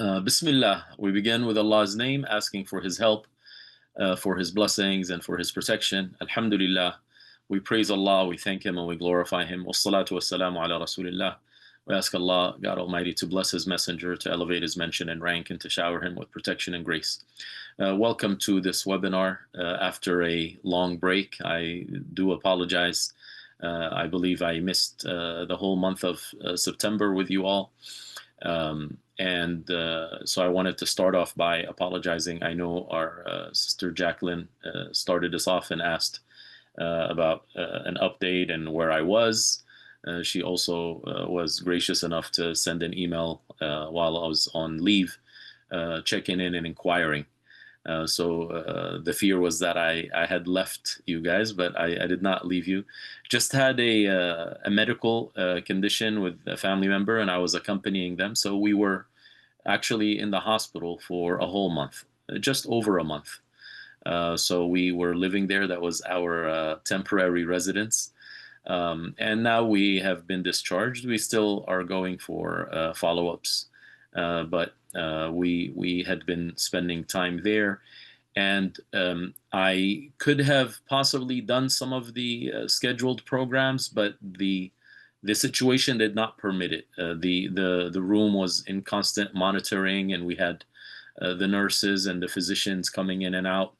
Bismillah. We begin with Allah's name, asking for His help, for His blessings, and for His protection. Alhamdulillah. We praise Allah, we thank Him, and we glorify Him. Wassalatu wassalamu ala Rasulillah. We ask Allah, God Almighty, to bless His messenger, to elevate his mention and rank, and to shower him with protection and grace. Welcome to this webinar after a long break. I do apologize. I believe I missed the whole month of September with you all. So I wanted to start off by apologizing. I know our sister Jacqueline started us off and asked about an update and where I was. She also was gracious enough to send an email while I was on leave, checking in and inquiring. So the fear was that I had left you guys, but I did not leave you. Just had a medical condition with a family member, and I was accompanying them. So we were actually in the hospital for a whole month, just over a month. So we were living there. That was our temporary residence. And now we have been discharged. We still are going for follow-ups, but we had been spending time there, and I could have possibly done some of the scheduled programs, but the situation did not permit it. The room was in constant monitoring, and we had the nurses and the physicians coming in and out.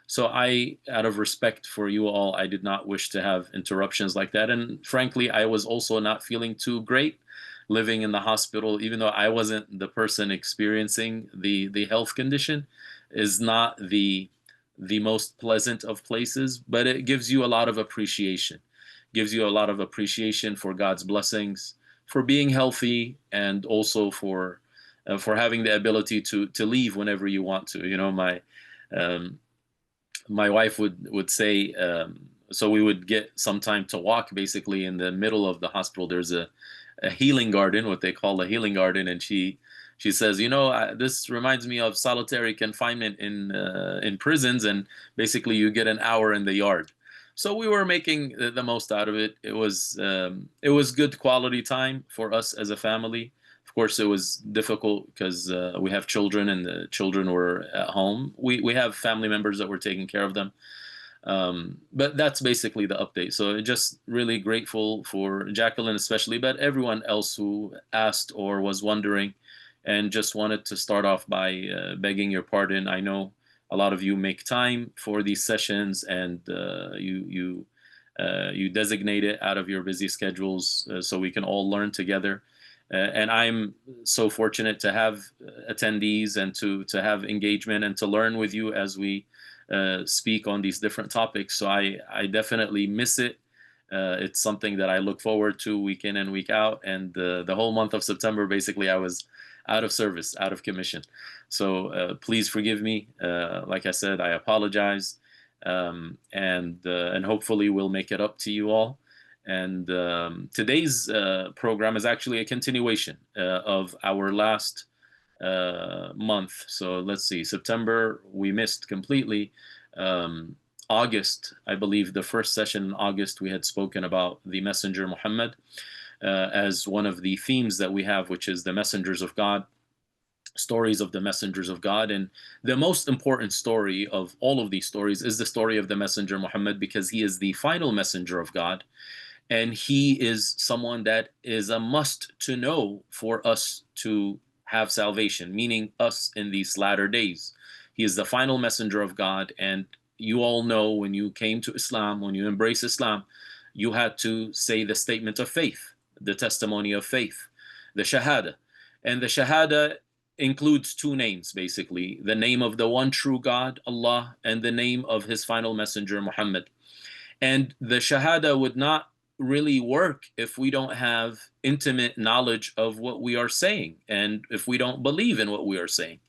So out of respect for you all, I did not wish to have interruptions like that. And frankly, I was also not feeling too great living in the hospital, even though I wasn't the person experiencing the health condition. Is not the most pleasant of places, but it gives you a lot of appreciation. Gives you a lot of appreciation for God's blessings, for being healthy, and also for having the ability to leave whenever you want to. You know, my wife would say, so we would get some time to walk. Basically, in the middle of the hospital, there's a healing garden, what they call a healing garden, and she says, this reminds me of solitary confinement in prisons, and basically you get an hour in the yard. So we were making the most out of it. It was good quality time for us as a family. Of course, it was difficult because we have children, and the children were at home. We have family members that were taking care of them. But that's basically the update. So just really grateful for Jacqueline especially, but everyone else who asked or was wondering, and just wanted to start off by begging your pardon. I know a lot of you make time for these sessions, and you designate it out of your busy schedules so we can all learn together. And I'm so fortunate to have attendees and to have engagement and to learn with you as we speak on these different topics. So I definitely miss it. It's something that I look forward to week in and week out. And the whole month of September, basically, I was out of service, out of commission. So please forgive me. Like I said, I apologize. And hopefully we'll make it up to you all. And today's program is actually a continuation of our last month. So let's see, September we missed completely. August, I believe the first session in August, we had spoken about the Messenger Muhammad as one of the themes that we have, which is the messengers of God, stories of the messengers of God. And the most important story of all of these stories is the story of the Messenger Muhammad, because he is the final messenger of God. And he is someone that is a must to know for us to have salvation, meaning us in these latter days. He is the final messenger of God. And you all know, when you came to Islam, when you embrace Islam, you had to say the statement of faith, the testimony of faith, the Shahada. And the Shahada includes two names, basically: the name of the one true God, Allah, and the name of his final messenger, Muhammad. And the Shahada would not really work if we don't have intimate knowledge of what we are saying, and if we don't believe in what we are saying.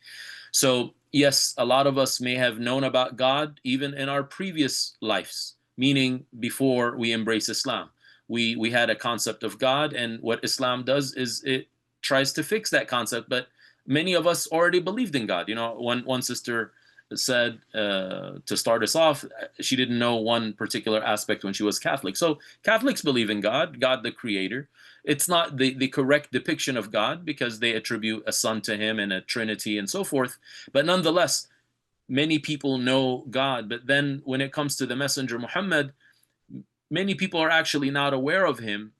So yes, a lot of us may have known about God even in our previous lives, meaning before we embrace Islam. We had a concept of God, and what Islam does is it tries to fix that concept. But many of us already believed in God. One sister said to start us off, she didn't know one particular aspect when she was Catholic. So Catholics believe in God, God the Creator. It's not the correct depiction of God because they attribute a son to him and a trinity and so forth. But nonetheless, many people know God. But then when it comes to the Messenger Muhammad, many people are actually not aware of him,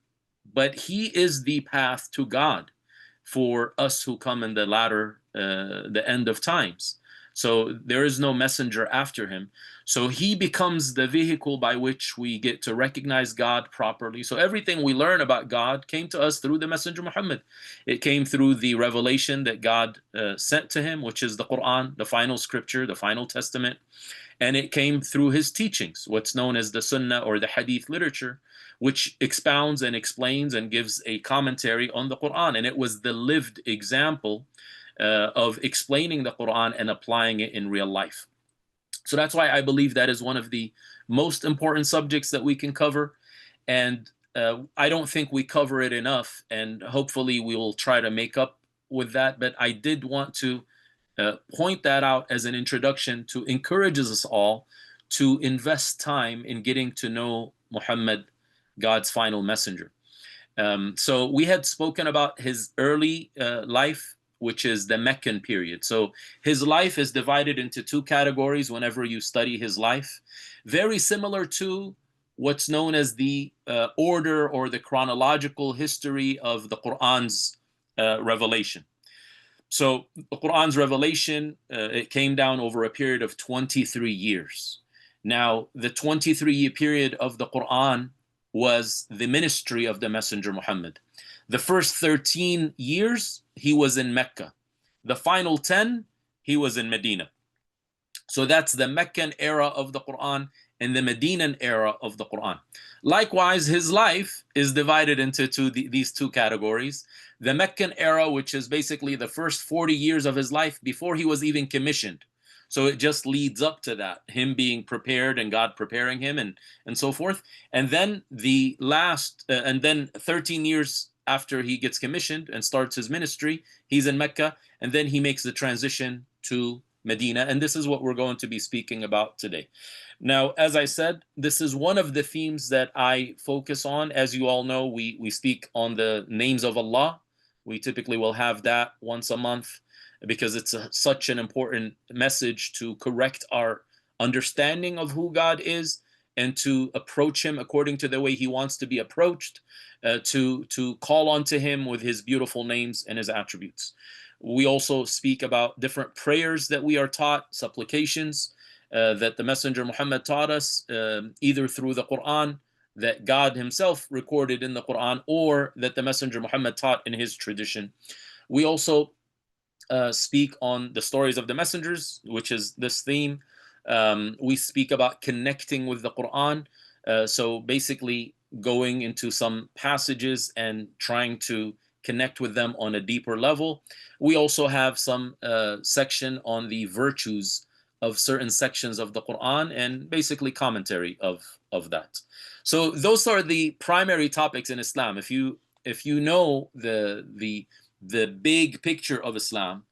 but he is the path to God for us who come in the latter, the end of times. So there is no messenger after him. So he becomes the vehicle by which we get to recognize God properly. So everything we learn about God came to us through the Messenger Muhammad. It came through the revelation that God sent to him, which is the Quran, the final scripture, the final testament. And it came through his teachings, what's known as the Sunnah or the Hadith literature, which expounds and explains and gives a commentary on the Quran. And it was the lived example of explaining the Quran and applying it in real life. So that's why I believe that is one of the most important subjects that we can cover. And I don't think we cover it enough. And hopefully we will try to make up with that. But I did want to point that out as an introduction to encourage us all to invest time in getting to know Muhammad, God's final messenger. So we had spoken about his early life, which is the Meccan period. So his life is divided into two categories whenever you study his life, very similar to what's known as the order or the chronological history of the Quran's revelation. So the Quran's revelation, it came down over a period of 23 years. Now, the 23-year period of the Quran was the ministry of the Messenger Muhammad. The first 13 years, he was in Mecca. The final 10, he was in Medina. So that's the Meccan era of the Quran and the Medinan era of the Quran. Likewise, his life is divided into these two categories. The Meccan era, which is basically the first 40 years of his life before he was even commissioned. So it just leads up to that, him being prepared and God preparing him and so forth. And then the last, and then 13 years after he gets commissioned and starts his ministry, he's in Mecca, and then he makes the transition to Medina. And this is what we're going to be speaking about today. Now, as I said, this is one of the themes that I focus on. As you all know, we speak on the names of Allah. We typically will have that once a month because it's such an important message to correct our understanding of who God is and to approach him according to the way he wants to be approached, to call onto him with his beautiful names and his attributes. We also speak about different prayers that we are taught, supplications that the Messenger Muhammad taught us, either through the Quran that God himself recorded in the Quran or that the Messenger Muhammad taught in his tradition. We also speak on the stories of the messengers, which is this theme. We speak about connecting with the Quran. So basically going into some passages and trying to connect with them on a deeper level. We also have some section on the virtues of certain sections of the Quran and basically commentary of that. So those are the primary topics in Islam. If you know the big picture of Islam,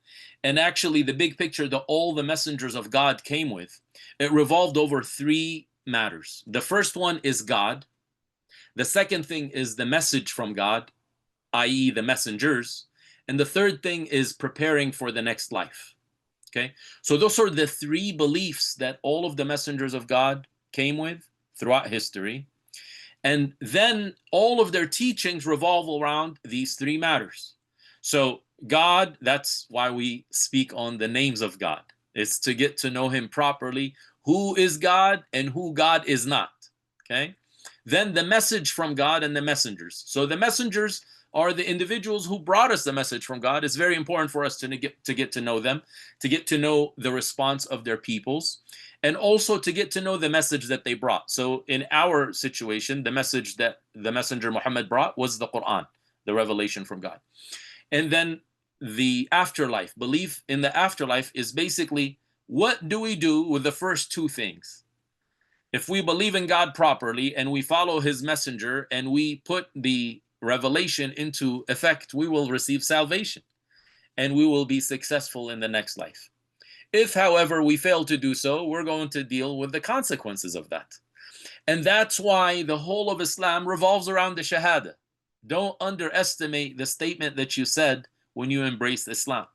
and actually the big picture that all the messengers of God came with, it revolved over three matters. The first one is God. The second thing is the message from God, i.e. the messengers. And the third thing is preparing for the next life. Okay, so those are the three beliefs that all of the messengers of God came with throughout history. And then all of their teachings revolve around these three matters. So God, that's why we speak on the names of God. It's to get to know him properly, who is God and who God is not. Okay, then the message from God and the messengers. So the messengers are the individuals who brought us the message from God. It's very important for us to get to know them, to get to know the response of their peoples, and also to get to know the message that they brought. So in our situation, the message that the Messenger Muhammad brought was the Quran, the revelation from God. And then the afterlife, belief in the afterlife is basically, what do we do with the first two things? If we believe in God properly and we follow his messenger and we put the revelation into effect, we will receive salvation and we will be successful in the next life. If, however, we fail to do so, we're going to deal with the consequences of that. And that's why the whole of Islam revolves around the Shahada. Don't underestimate the statement that you said when you embraced Islam.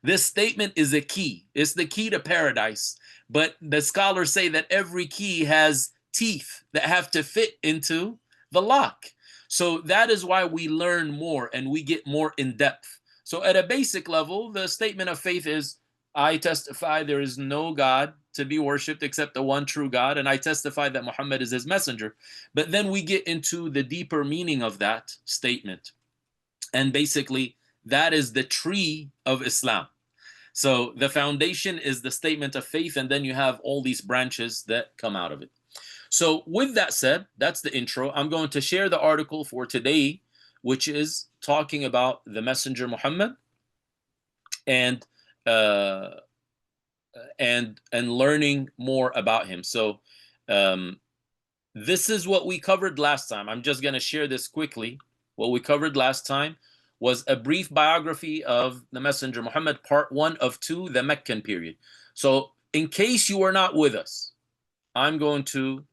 This statement is a key. It's the key to paradise. But the scholars say that every key has teeth that have to fit into the lock. So that is why we learn more and we get more in depth. So at a basic level, the statement of faith is, I testify there is no God to be worshipped except the one true God, and I testify that Muhammad is his messenger. But then we get into the deeper meaning of that statement. And basically, that is the tree of Islam. So the foundation is the statement of faith, and then you have all these branches that come out of it. So with that said, that's the intro. I'm going to share the article for today, which is talking about the Messenger Muhammad and learning more about him. So this is what we covered last time. I'm just going to share this quickly. What we covered last time was a brief biography of the Messenger Muhammad, part 1 of 2, the Meccan period. So in case you are not with us, I'm going to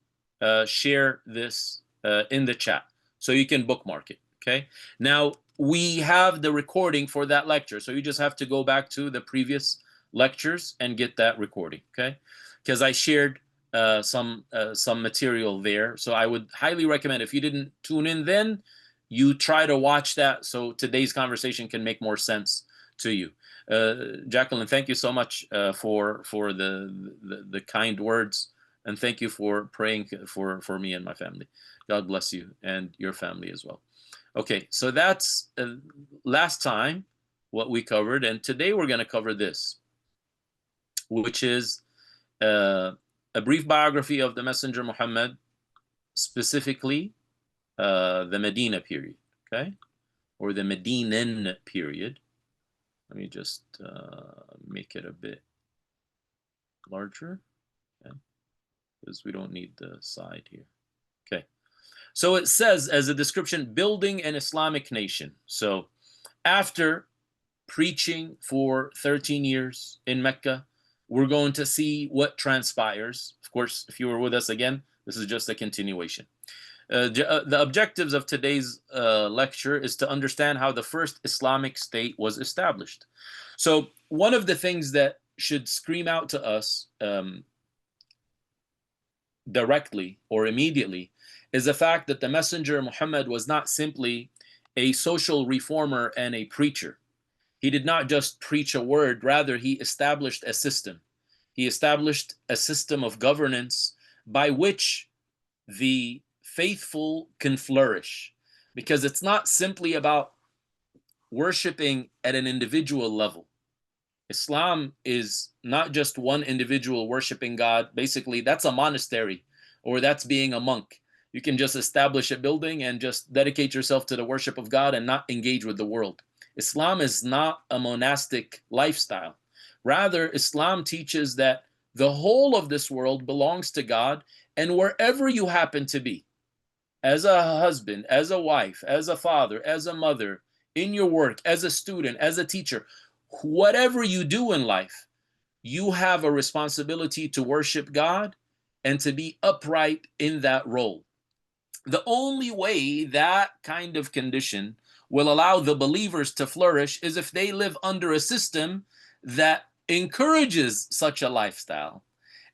share this in the chat so you can bookmark it. Okay. Now we have the recording for that lecture, so you just have to go back to the previous lectures and get that recording. Okay, because I shared some material there, so I would highly recommend, if you didn't tune in then, you try to watch that so today's conversation can make more sense to you. Jacqueline, thank you so much for the kind words, and thank you for praying for me and my family. God bless you and your family as well. Okay, so that's last time what we covered, and today we're going to cover this, which is a brief biography of the Messenger Muhammad, specifically the Medina period, okay, or the Medinan period. Let me just make it a bit larger, okay, because we don't need the side here. Okay, so it says as a description, building an Islamic nation. So after preaching for 13 years in Mecca, we're going to see what transpires. Of course, if you were with us again, this is just a continuation. The objectives of today's lecture is to understand how the first Islamic state was established. So one of the things that should scream out to us directly or immediately is the fact that the Messenger Muhammad was not simply a social reformer and a preacher. He did not just preach a word, rather he established a system. He established a system of governance by which the faithful can flourish, because it's not simply about worshiping at an individual level. Islam is not just one individual worshiping God. Basically, that's a monastery, or that's being a monk. You can just establish a building and just dedicate yourself to the worship of God and not engage with the world. Islam is not a monastic lifestyle. Rather, Islam teaches that the whole of this world belongs to God, and wherever you happen to be, as a husband, as a wife, as a father, as a mother, in your work, as a student, as a teacher, whatever you do in life, you have a responsibility to worship God and to be upright in that role. The only way that kind of condition will allow the believers to flourish is if they live under a system that encourages such a lifestyle.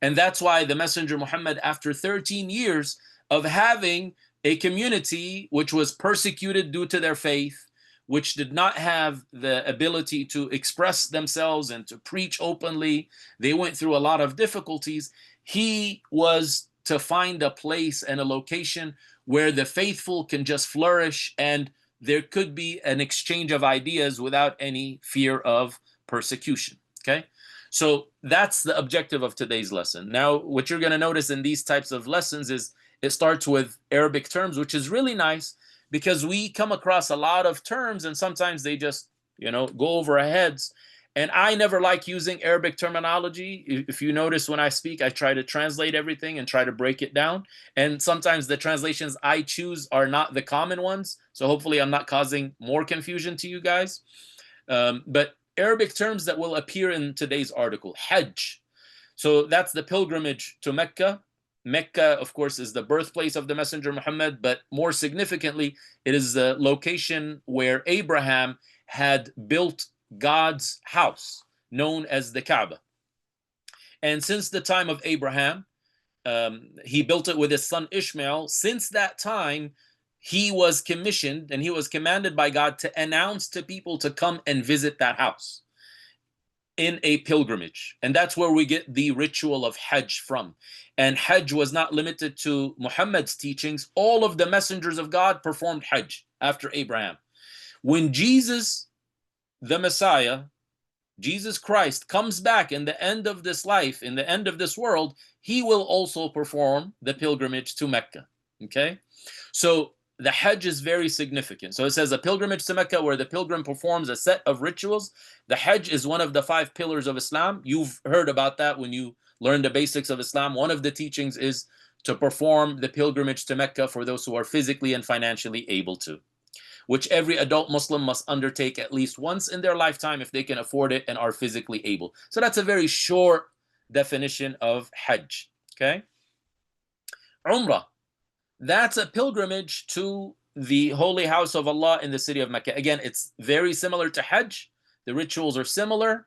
And that's why the Messenger Muhammad, after 13 years of having a community which was persecuted due to their faith, which did not have the ability to express themselves and to preach openly, they went through a lot of difficulties. He was to find a place and a location where the faithful can just flourish and there could be an exchange of ideas without any fear of persecution. Okay, so that's the objective of today's lesson. Now, what you're going to notice in these types of lessons is it starts with Arabic terms, which is really nice because we come across a lot of terms and sometimes they just, go over our heads. And I never like using Arabic terminology. If you notice when I speak, I try to translate everything and try to break it down. And sometimes the translations I choose are not the common ones. So hopefully I'm not causing more confusion to you guys. But Arabic terms that will appear in today's article. Hajj. So that's the pilgrimage to Mecca. Mecca, of course, is the birthplace of the Messenger Muhammad, but more significantly, it is the location where Abraham had built God's house, known as the Kaaba. And since the time of Abraham, he built it with his son Ishmael. Since that time, he was commissioned and he was commanded by God to announce to people to come and visit that house in a pilgrimage. And that's where we get the ritual of Hajj from. And Hajj was not limited to Muhammad's teachings. All of the messengers of God performed Hajj after Abraham. When Jesus, the Messiah, Jesus Christ, comes back in the end of this life, in the end of this world, he will also perform the pilgrimage to Mecca. Okay? So the Hajj is very significant. So it says a pilgrimage to Mecca where the pilgrim performs a set of rituals. The Hajj is one of the 5 pillars of Islam. You've heard about that when you learn the basics of Islam. One of the teachings is to perform the pilgrimage to Mecca for those who are physically and financially able to, which every adult Muslim must undertake at least once in their lifetime if they can afford it and are physically able. So that's a very short definition of Hajj. Okay? Umrah. That's a pilgrimage to the holy house of Allah in the city of Mecca. Again, it's very similar to Hajj. The rituals are similar,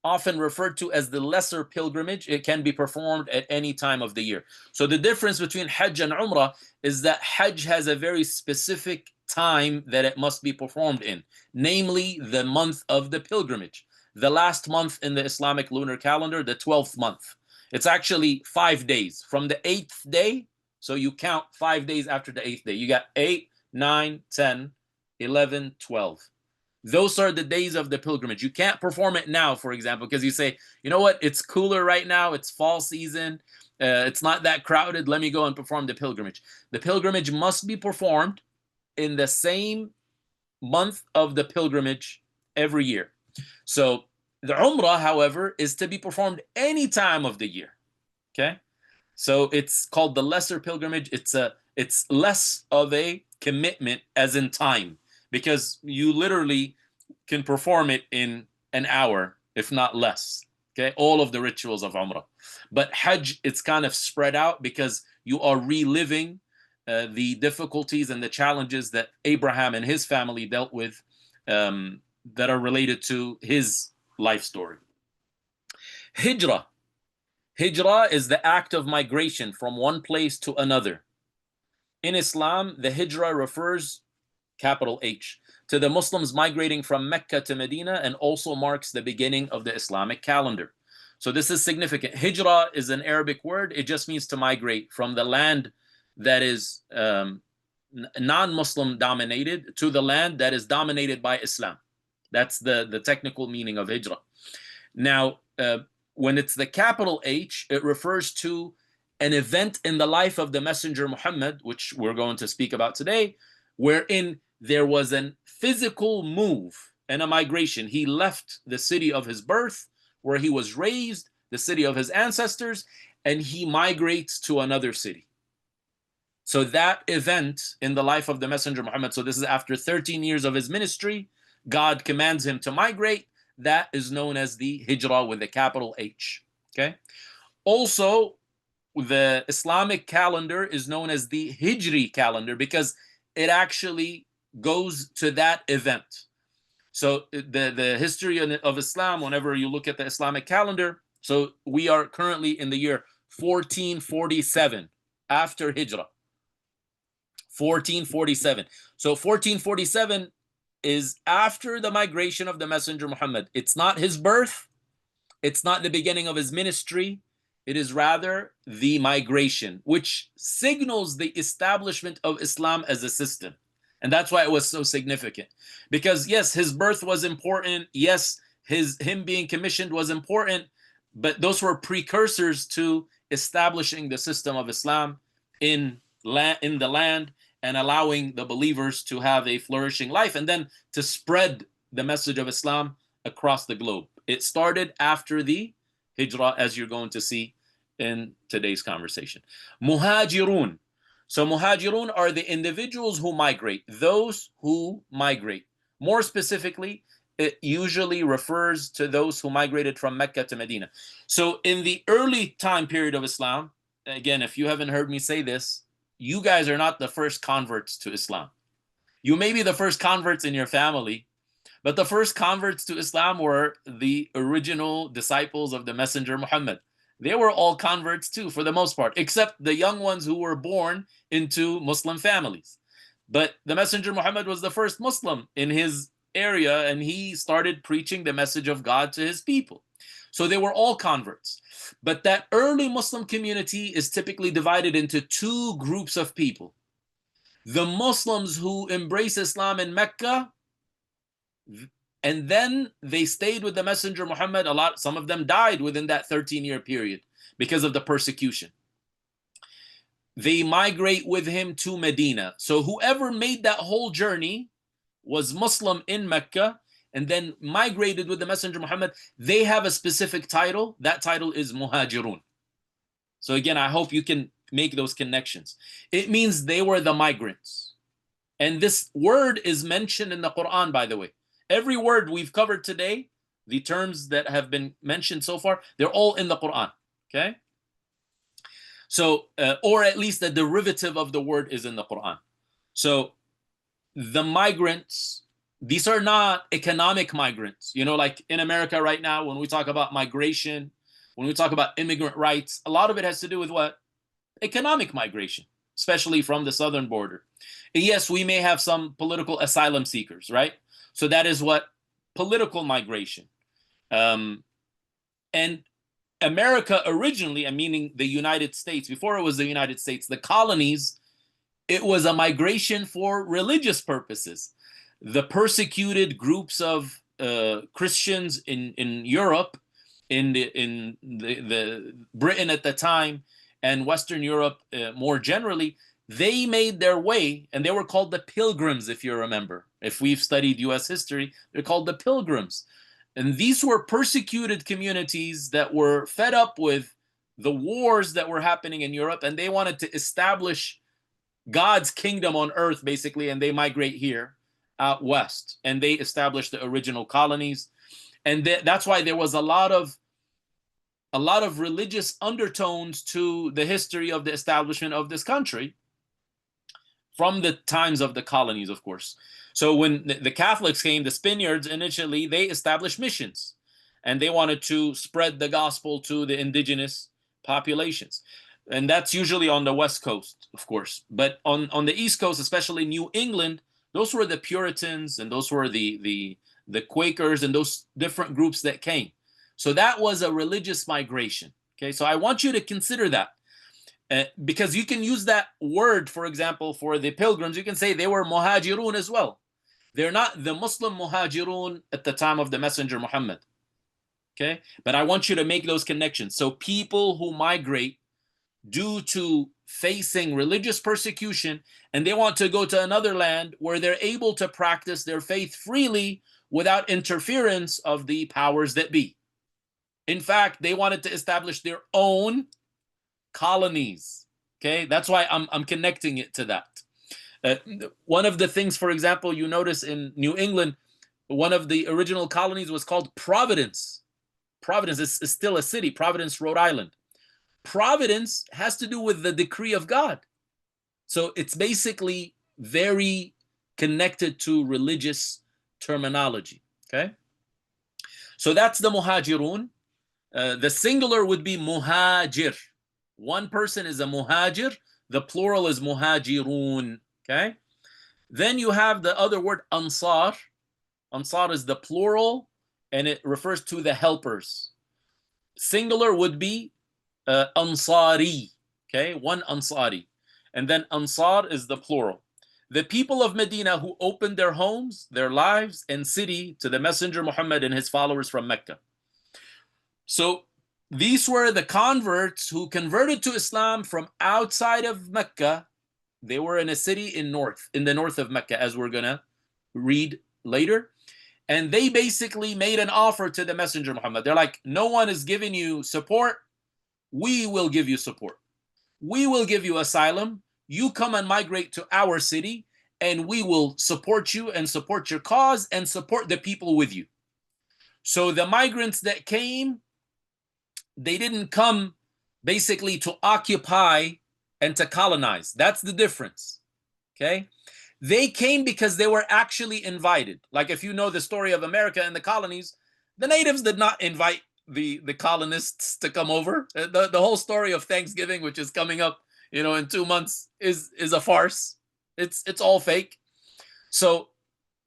often referred to as the lesser pilgrimage. It can be performed at any time of the year. So the difference between Hajj and Umrah is that Hajj has a very specific time that it must be performed in, namely the month of the pilgrimage. The last month in the Islamic lunar calendar, the 12th month. It's actually 5 days. From the 8th day, so you count 5 days after the 8th day. You got 8, 9, 10, 11, 12. Those are the days of the pilgrimage. You can't perform it now, for example, because you say, you know what, it's cooler right now, it's fall season, it's not that crowded, let me go and perform the pilgrimage. The pilgrimage must be performed in the same month of the pilgrimage every year. So the Umrah, however, is to be performed any time of the year. Okay? So it's called the lesser pilgrimage. It's less of a commitment as in time, because you literally can perform it in an hour, if not less. Okay, all of the rituals of Umrah. But Hajj, it's kind of spread out because you are reliving the difficulties and the challenges that Abraham and his family dealt with that are related to his life story. Hijrah. Hijrah is the act of migration from one place to another. In Islam, the Hijrah refers, capital H, to the Muslims migrating from Mecca to Medina and also marks the beginning of the Islamic calendar. So this is significant. Hijrah is an Arabic word. It just means to migrate from the land that is non-Muslim dominated to the land that is dominated by Islam. That's the technical meaning of Hijrah. Now, when it's the capital H, it refers to an event in the life of the Messenger Muhammad, which we're going to speak about today, wherein there was a physical move and a migration. He left the city of his birth, where he was raised, the city of his ancestors, and he migrates to another city. So that event in the life of the Messenger Muhammad, so this is after 13 years of his ministry, God commands him to migrate. That is known as the Hijrah with the capital H. Okay. Also, the Islamic calendar is known as the Hijri calendar because it actually goes to that event. So the history of Islam, whenever you look at the Islamic calendar, so we are currently in the year 1447 after Hijrah. 1447. So 1447 is after the migration of the Messenger Muhammad. It's not his birth. It's not the beginning of his ministry. It is rather the migration, which signals the establishment of Islam as a system. And that's why it was so significant. Because yes, his birth was important. Yes, him being commissioned was important. But those were precursors to establishing the system of Islam in the land and allowing the believers to have a flourishing life and then to spread the message of Islam across the globe. It started after the Hijrah, as you're going to see in today's conversation. Muhajirun. So muhajirun are the individuals who migrate, those who migrate. More specifically, it usually refers to those who migrated from Mecca to Medina. So in the early time period of Islam, again, if you haven't heard me say this, you guys are not the first converts to Islam. You may be the first converts in your family, but the first converts to Islam were the original disciples of the Messenger Muhammad. They were all converts too, for the most part, except the young ones who were born into Muslim families. But the Messenger Muhammad was the first Muslim in his area, and he started preaching the message of God to his people. So they were all converts. But that early Muslim community is typically divided into two groups of people. The Muslims who embrace Islam in Mecca, and then they stayed with the Messenger Muhammad. Some of them died within that 13-year period because of the persecution. They migrate with him to Medina. So whoever made that whole journey was Muslim in Mecca and then migrated with the Messenger Muhammad. They have a specific title. That title is Muhajirun. So again, I hope you can make those connections. It means they were the migrants. And this word is mentioned in the Quran, by the way. Every word we've covered today, the terms that have been mentioned so far, they're all in the Quran, okay? So, or at least the derivative of the word is in the Quran. So the migrants, these are not economic migrants. You know, like in America right now, when we talk about migration, when we talk about immigrant rights, a lot of it has to do with what? Economic migration, especially from the southern border. And yes, we may have some political asylum seekers, right? So that is what political migration. And America originally, meaning the United States, before it was the United States, the colonies, it was a migration for religious purposes. The persecuted groups of Christians in Europe, in the Britain at the time, and Western Europe more generally, they made their way, and they were called the Pilgrims, if you remember. If we've studied U.S. history, they're called the Pilgrims. And these were persecuted communities that were fed up with the wars that were happening in Europe, and they wanted to establish God's kingdom on earth, basically, and they migrate here out west, and they established the original colonies. And that's why there was a lot of religious undertones to the history of the establishment of this country from the times of the colonies, of course. So when the Catholics came, the Spaniards initially, they established missions, and they wanted to spread the gospel to the indigenous populations. And that's usually on the West Coast, of course. But on the East Coast, especially New England, those were the Puritans, and those were the Quakers, and those different groups that came. So that was a religious migration. Okay, so I want you to consider that. Because you can use that word, for example, for the Pilgrims. You can say they were Muhajirun as well. They're not the Muslim Muhajirun at the time of the Messenger Muhammad. Okay, but I want you to make those connections. So people who migrate due to facing religious persecution, and they want to go to another land where they're able to practice their faith freely without interference of the powers that be. In fact, they wanted to establish their own colonies. Okay, that's why I'm connecting it to that. One of the things, for example, you notice in New England, one of the original colonies was called Providence. Providence is still a city, Providence, Rhode Island. Providence has to do with the decree of God. So it's basically very connected to religious terminology. Okay, so that's the Muhajirun. The singular would be Muhajir. One person is a Muhajir. The plural is Muhajirun. Okay. Then you have the other word Ansar. Ansar is the plural, and it refers to the helpers. Singular would be Ansari. Okay, one Ansari. And then Ansar is the plural. The people of Medina who opened their homes, their lives, and city to the Messenger Muhammad and his followers from Mecca. So these were the converts who converted to Islam from outside of Mecca. They were in a city in the north of Mecca, as we're going to read later. And they basically made an offer to the Messenger Muhammad. They're like, no one is giving you support. We will give you support. We will give you asylum. You come and migrate to our city, and we will support you and support your cause and support the people with you. So the migrants that came, they didn't come basically to occupy and to colonize. That's the difference. Okay? They came because they were actually invited. Like if you know the story of America and the colonies, the natives did not invite the colonists to come over. The whole story of Thanksgiving, which is coming up, in 2 months, is a farce. It's all fake. So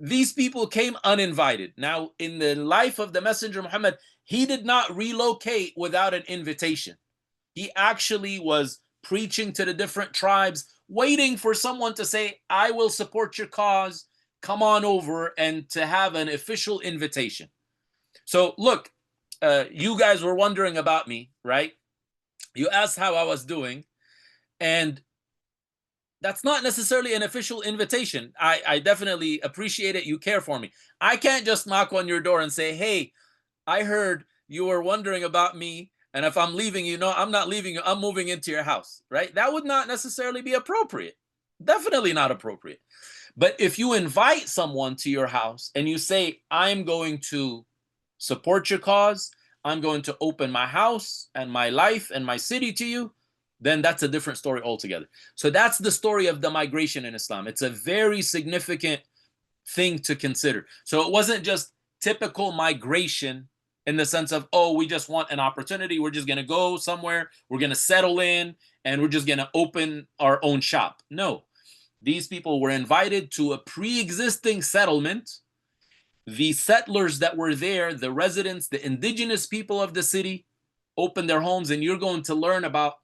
these people came uninvited. Now, in the life of the Messenger Muhammad, he did not relocate without an invitation. He actually was preaching to the different tribes, waiting for someone to say, I will support your cause, come on over, and to have an official invitation. So look, you guys were wondering about me, right? You asked how I was doing, and that's not necessarily an official invitation. I definitely appreciate it. You care for me. I can't just knock on your door and say, hey, I heard you were wondering about me, and if I'm leaving you, no, I'm not leaving you, I'm moving into your house, right? That would not necessarily be appropriate. Definitely not appropriate. But if you invite someone to your house and you say, I'm going to support your cause, I'm going to open my house and my life and my city to you, then that's a different story altogether. So that's the story of the migration in Islam. It's a very significant thing to consider. So it wasn't just typical migration in the sense of, oh, we just want an opportunity. We're just going to go somewhere. We're going to settle in and we're just going to open our own shop. No, these people were invited to a pre-existing settlement. The settlers that were there, the residents, the indigenous people of the city, opened their homes, and you're going to learn about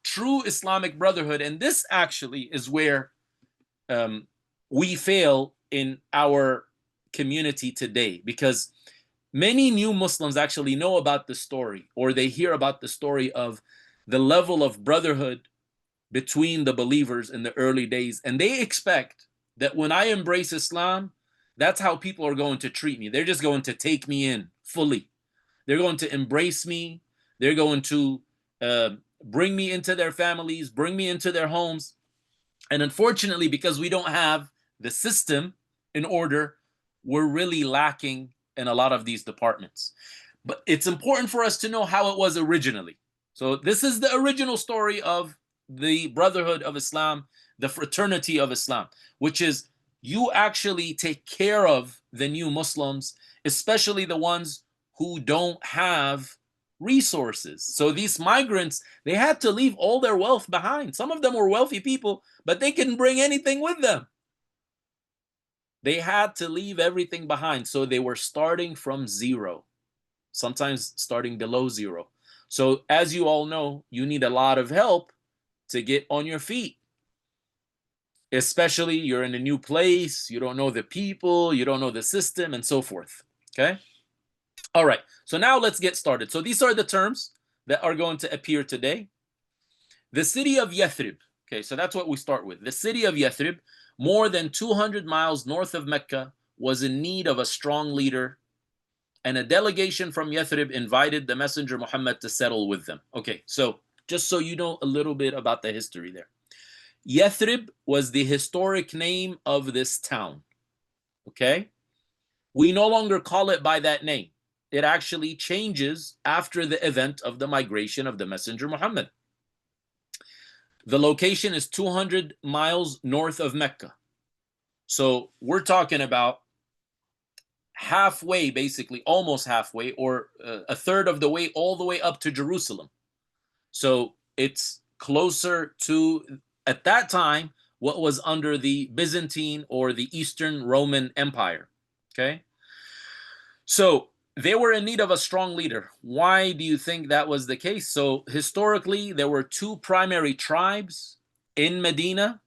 true Islamic brotherhood. And this actually is where we fail in our community today, because many new Muslims actually know about the story, or they hear about the story of the level of brotherhood between the believers in the early days, and they expect that when I embrace Islam, that's how people are going to treat me. They're just going to take me in fully. They're going to embrace me. They're going to bring me into their families, bring me into their homes. And unfortunately, because we don't have the system in order, we're really lacking in a lot of these departments. But it's important for us to know how it was originally. So this is the original story of the Brotherhood of Islam, the fraternity of Islam, which is you actually take care of the new Muslims, especially the ones who don't have resources. So these migrants, they had to leave all their wealth behind. Some of them were wealthy people, but they couldn't bring anything with them. They had to leave everything behind. So they were starting from zero, sometimes starting below zero. So as you all know, you need a lot of help to get on your feet. Especially you're in a new place, you don't know the people, you don't know the system, and so forth. Okay? All right, so now let's get started. So these are the terms that are going to appear today. The city of Yathrib. Okay, so that's what we start with. The city of Yathrib, more than 200 miles north of Mecca, was in need of a strong leader, and a delegation from Yathrib invited the Messenger Muhammad to settle with them. Okay, so just so you know a little bit about the history there. Yathrib was the historic name of this town. Okay? We no longer call it by that name. It actually changes after the event of the migration of the Messenger Muhammad. The location is 200 miles north of Mecca. So we're talking about halfway, basically, almost halfway, or a third of the way, all the way up to Jerusalem. So it's closer to, at that time, what was under the Byzantine or the Eastern Roman Empire. Okay? So they were in need of a strong leader. Why do you think that was the case? So historically, there were two primary tribes in Medina.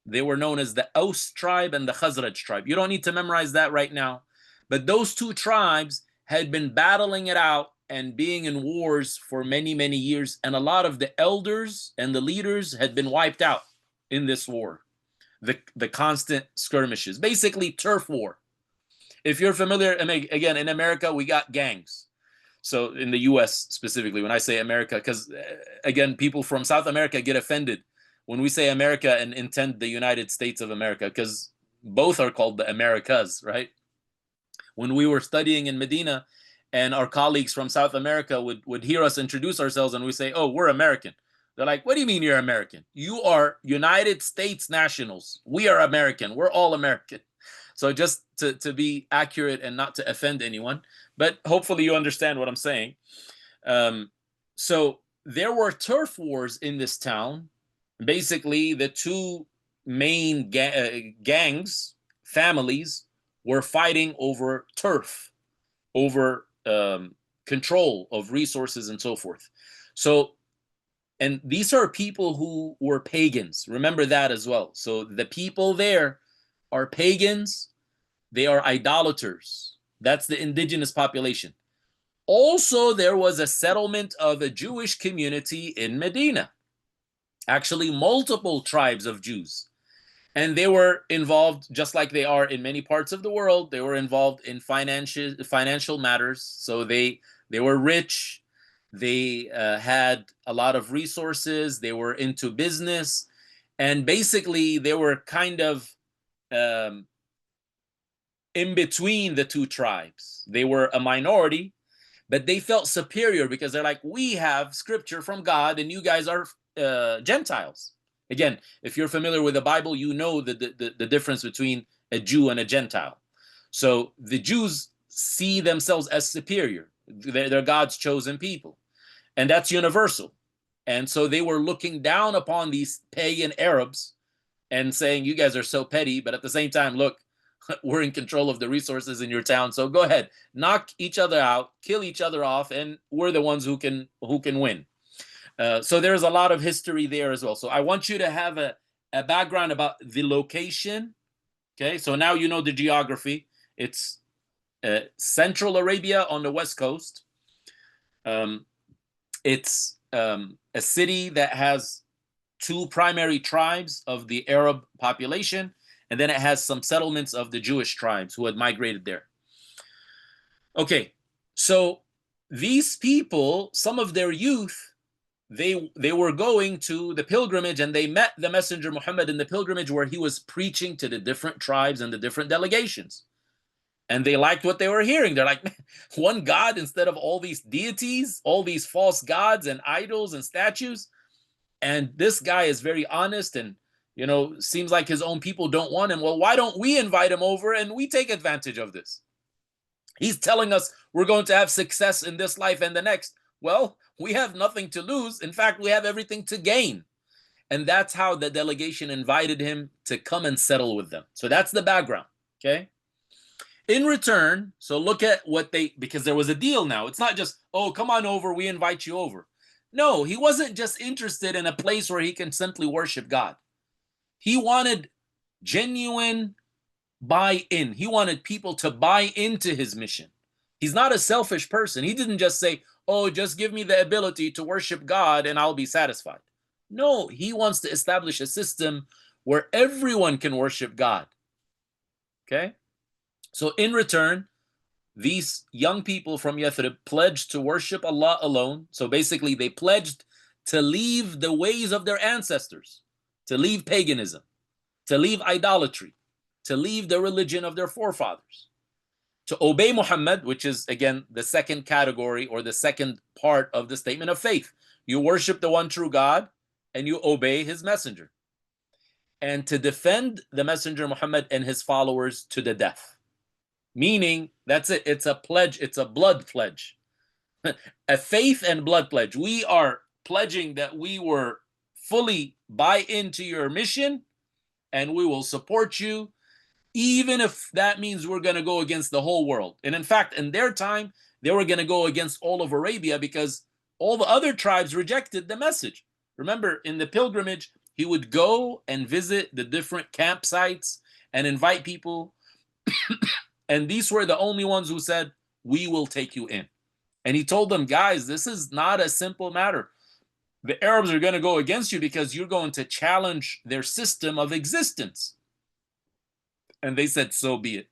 They were known as the Aus tribe and the Khazraj tribe. You don't need to memorize that right now. But those two tribes had been battling it out and being in wars for many, many years. And a lot of the elders and the leaders had been wiped out in this war. The constant skirmishes, basically turf war. If you're familiar, again, in America, we got gangs. So in the US specifically, when I say America, because again, people from South America get offended when we say America and intend the United States of America, because both are called the Americas, right? When we were studying in Medina, and our colleagues from South America would hear us introduce ourselves, and we say, oh, we're American. They're like, what do you mean you're American? You are United States nationals. We are American. We're all American. So just to be accurate and not to offend anyone, but hopefully you understand what I'm saying. So there were turf wars in this town. Basically, the two main gangs, families, were fighting over turf, over control of resources and so forth. So, and these are people who were pagans. Remember that as well. So the people there are pagans. They are idolaters. That's the indigenous population. Also, there was a settlement of a Jewish community in Medina. Actually, multiple tribes of Jews. And they were involved, just like they are in many parts of the world, they were involved in financial matters. So they were rich. They had a lot of resources. They were into business. And basically, they were kind of in between the two tribes. They were a minority, but they felt superior because they're like, we have scripture from God and you guys are Gentiles. Again, if you're familiar with the Bible, you know the difference between a Jew and a Gentile. So the Jews see themselves as superior. They're God's chosen people. And that's universal. And so they were looking down upon these pagan Arabs and saying, you guys are so petty, but at the same time, look, we're in control of the resources in your town. So go ahead, knock each other out, kill each other off, and we're the ones who can win. So there's a lot of history there as well. So I want you to have a background about the location. Okay, so now you know the geography. It's Central Arabia on the west coast. It's a city that has two primary tribes of the Arab population, and then it has some settlements of the Jewish tribes who had migrated there. Okay, so these people, some of their youth, they were going to the pilgrimage, and they met the Messenger Muhammad in the pilgrimage where he was preaching to the different tribes and the different delegations. And they liked what they were hearing. They're like, one God instead of all these deities, all these false gods and idols and statues. And this guy is very honest and, you know, seems like his own people don't want him. Well, why don't we invite him over and we take advantage of this? He's telling us we're going to have success in this life and the next. Well, we have nothing to lose. In fact, we have everything to gain. And that's how the delegation invited him to come and settle with them. So that's the background, okay? In return, so look at what because there was a deal now. It's not just, oh, come on over, we invite you over. No, he wasn't just interested in a place where he can simply worship God. He wanted genuine buy-in. He wanted people to buy into his mission. He's not a selfish person. He didn't just say, oh, just give me the ability to worship God and I'll be satisfied. No, he wants to establish a system where everyone can worship God. Okay? So in return, these young people from Yathrib pledged to worship Allah alone. So basically, they pledged to leave the ways of their ancestors, to leave paganism, to leave idolatry, to leave the religion of their forefathers, to obey Muhammad, which is, again, the second category or the second part of the statement of faith. You worship the one true God and you obey his messenger. And to defend the messenger Muhammad and his followers to the death. Meaning, that's it. It's a pledge. It's a blood pledge. A faith and blood pledge. We are pledging that we were fully buy into your mission and we will support you, even if that means we're going to go against the whole world. And in fact, in their time, they were going to go against all of Arabia because all the other tribes rejected the message. Remember, in the pilgrimage, he would go and visit the different campsites and invite people. And these were the only ones who said, we will take you in. And he told them, guys, this is not a simple matter. The Arabs are going to go against you because you're going to challenge their system of existence. And they said, so be it.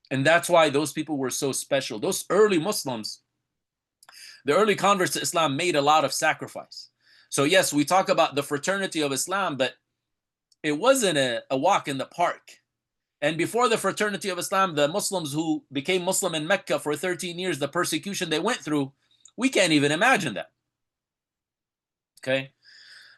And that's why those people were so special. Those early Muslims, the early converts to Islam, made a lot of sacrifice. So yes, we talk about the fraternity of Islam, but it wasn't a walk in the park. And before the Fraternity of Islam, the Muslims who became Muslim in Mecca for 13 years, the persecution they went through, we can't even imagine that. Okay?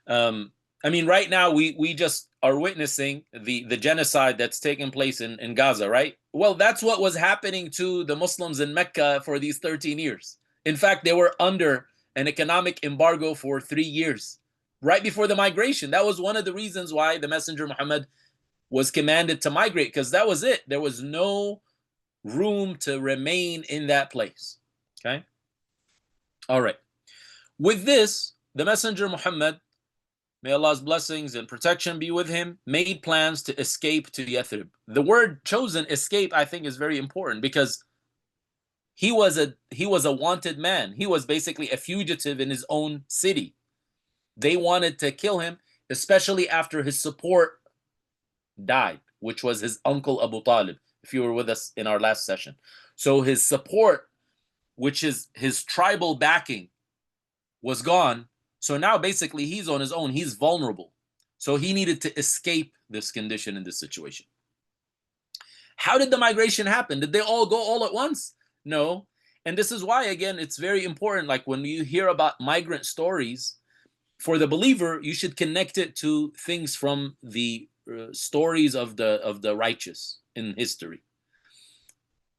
I mean, right now we just are witnessing the genocide that's taking place in Gaza, right? Well, that's what was happening to the Muslims in Mecca for these 13 years. In fact, they were under an economic embargo for 3 years, right before the migration. That was one of the reasons why the Messenger Muhammad was commanded to migrate, because that was it. There was no room to remain in that place. Okay? All right. With this, the Messenger Muhammad, may Allah's blessings and protection be with him, made plans to escape to Yathrib. The word chosen, escape, I think is very important, because he was a wanted man. He was basically a fugitive in his own city. They wanted to kill him, especially after his support died, which was his uncle Abu Talib, if you were with us in our last session. So his support, which is his tribal backing, was gone. So now basically he's on his own. He's vulnerable. So he needed to escape this condition in this situation. How did the migration happen? Did they all go all at once? No. And this is why, again, it's very important. Like when you hear about migrant stories, for the believer, you should connect it to things from the stories of the righteous in history.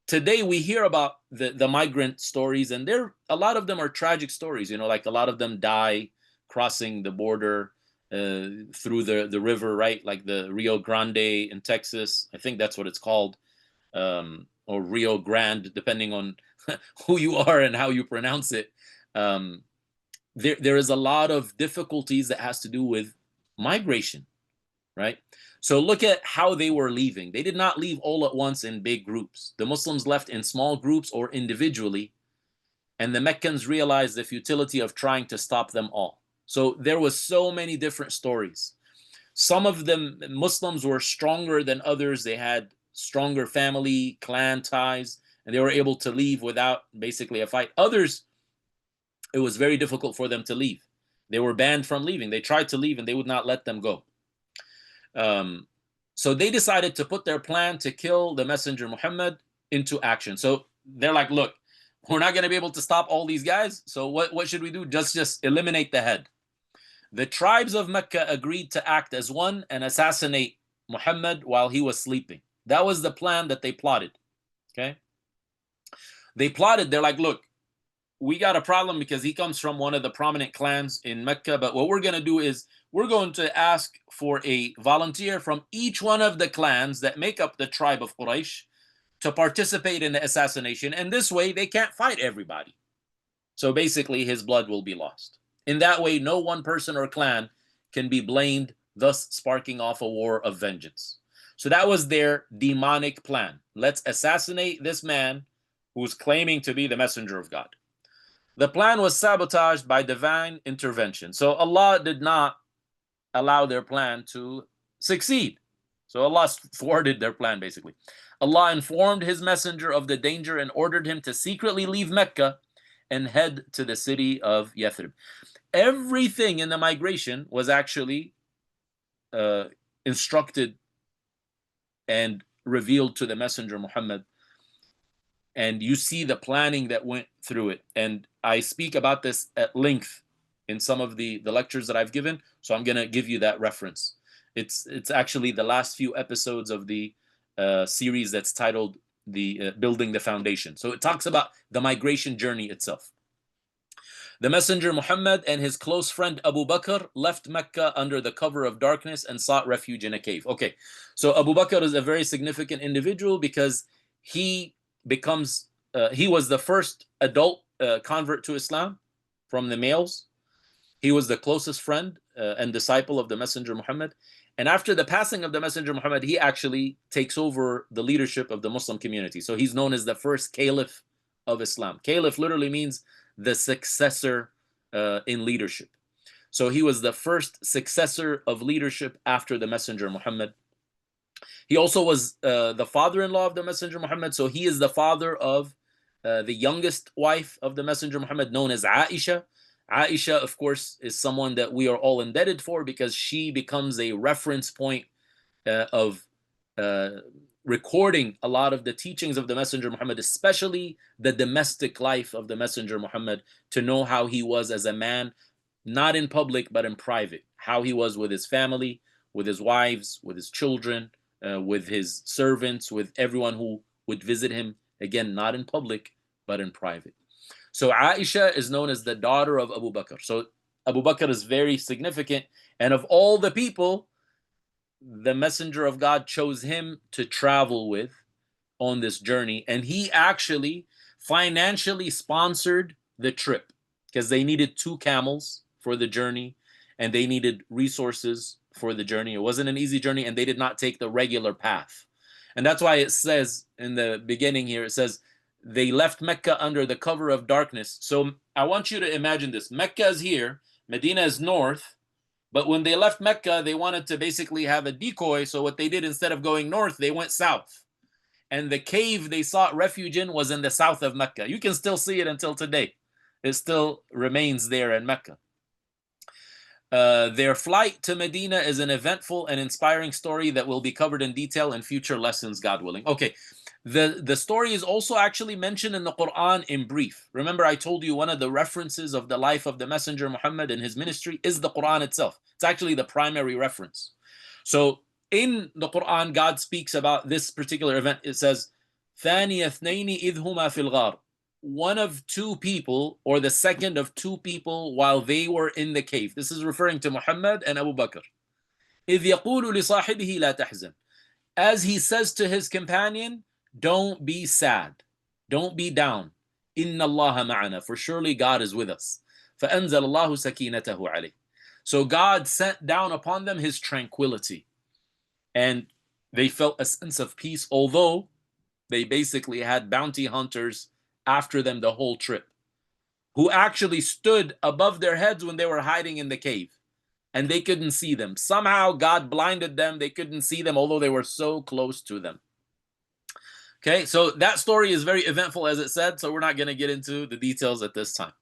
Today we hear about the migrant stories, and a lot of them are tragic stories. You know, like a lot of them die crossing the border through the river, right? Like the Rio Grande in Texas. I think that's what it's called, or Rio Grande, depending on who you are and how you pronounce it. There is a lot of difficulties that has to do with migration, right? So look at how they were leaving. They did not leave all at once in big groups. The Muslims left in small groups or individually, and the Meccans realized the futility of trying to stop them all. So there was so many different stories. Some of them, Muslims were stronger than others. They had stronger family, clan ties, and they were able to leave without basically a fight. Others, it was very difficult for them to leave. They were banned from leaving. They tried to leave and they would not let them go. So they decided to put their plan to kill the Messenger Muhammad into action. So they're like, look, we're not going to be able to stop all these guys. So what should we do? Just eliminate the head. The tribes of Mecca agreed to act as one and assassinate Muhammad while he was sleeping. That was the plan that they plotted. Okay? They plotted, they're like, look, we got a problem because he comes from one of the prominent clans in Mecca, but what we're going to do is we're going to ask for a volunteer from each one of the clans that make up the tribe of Quraysh to participate in the assassination, and this way they can't fight everybody. So basically his blood will be lost. In that way, no one person or clan can be blamed, thus sparking off a war of vengeance. So that was their demonic plan. Let's assassinate this man who's claiming to be the messenger of God. The plan was sabotaged by divine intervention. So Allah did not allow their plan to succeed. So Allah thwarted their plan, basically. Allah informed his messenger of the danger and ordered him to secretly leave Mecca and head to the city of Yathrib. Everything in the migration was actually instructed and revealed to the Messenger Muhammad. And you see the planning that went through it. And I speak about this at length in some of the lectures that I've given. So I'm going to give you that reference. It's actually the last few episodes of the series that's titled Building the Foundation. So it talks about the migration journey itself. The Messenger Muhammad and his close friend Abu Bakr left Mecca under the cover of darkness and sought refuge in a cave. Okay, so Abu Bakr is a very significant individual because he was the first adult convert to Islam from the males. He was the closest friend and disciple of the Messenger Muhammad. And after the passing of the Messenger Muhammad, he actually takes over the leadership of the Muslim community. So he's known as the first caliph of Islam. Caliph literally means the successor in leadership. So he was the first successor of leadership after the Messenger Muhammad. He also was the father-in-law of the Messenger Muhammad. So he is the father of the youngest wife of the Messenger Muhammad, known as Aisha. Aisha, of course, is someone that we are all indebted for because she becomes a reference point of recording a lot of the teachings of the Messenger Muhammad, especially the domestic life of the Messenger Muhammad, to know how he was as a man, not in public, but in private, how he was with his family, with his wives, with his children, with his servants, with everyone who would visit him, again, not in public, but in private. So Aisha is known as the daughter of Abu Bakr. So Abu Bakr is very significant. And of all the people, the Messenger of God chose him to travel with on this journey. And he actually financially sponsored the trip because they needed 2 camels for the journey and they needed resources for the journey. It wasn't an easy journey and they did not take the regular path. And that's why it says in the beginning here, it says, they left Mecca under the cover of darkness. So I want you to imagine this. Mecca is here, Medina is north, but when they left Mecca, they wanted to basically have a decoy. So what they did, instead of going north, they went south. And the cave they sought refuge in was in the south of Mecca. You can still see it until today. It still remains there in Mecca. Their flight to Medina is an eventful and inspiring story that will be covered in detail in future lessons, God willing. Okay, the story is also actually mentioned in the Quran in brief. Remember, I told you one of the references of the life of the Messenger Muhammad and his ministry is the Quran itself. It's actually the primary reference. So in the Quran, God speaks about this particular event. It says, ثَانِيَ اثْنَيْنِ إِذْ هُمَا فِي الْغَارِ, one of 2 people, or the second of 2 people, while they were in the cave. This is referring to Muhammad and Abu Bakr. إِذْ يَقُولُ لِصَاحِبِهِ لَا تَحْزَنْ, as he says to his companion, don't be sad, don't be down. إِنَّ اللَّهَ مَعَنَا, for surely God is with us. فَأَنزَلَ اللَّهُ سَكِينَتَهُ عَلَيْهِ, so God sent down upon them his tranquility. And they felt a sense of peace, although they basically had bounty hunters after them the whole trip, who actually stood above their heads when they were hiding in the cave, and they couldn't see them. Somehow God blinded them. They couldn't see them, although they were so close to them. Okay, so that story is very eventful, as it said, so we're not going to get into the details at this time.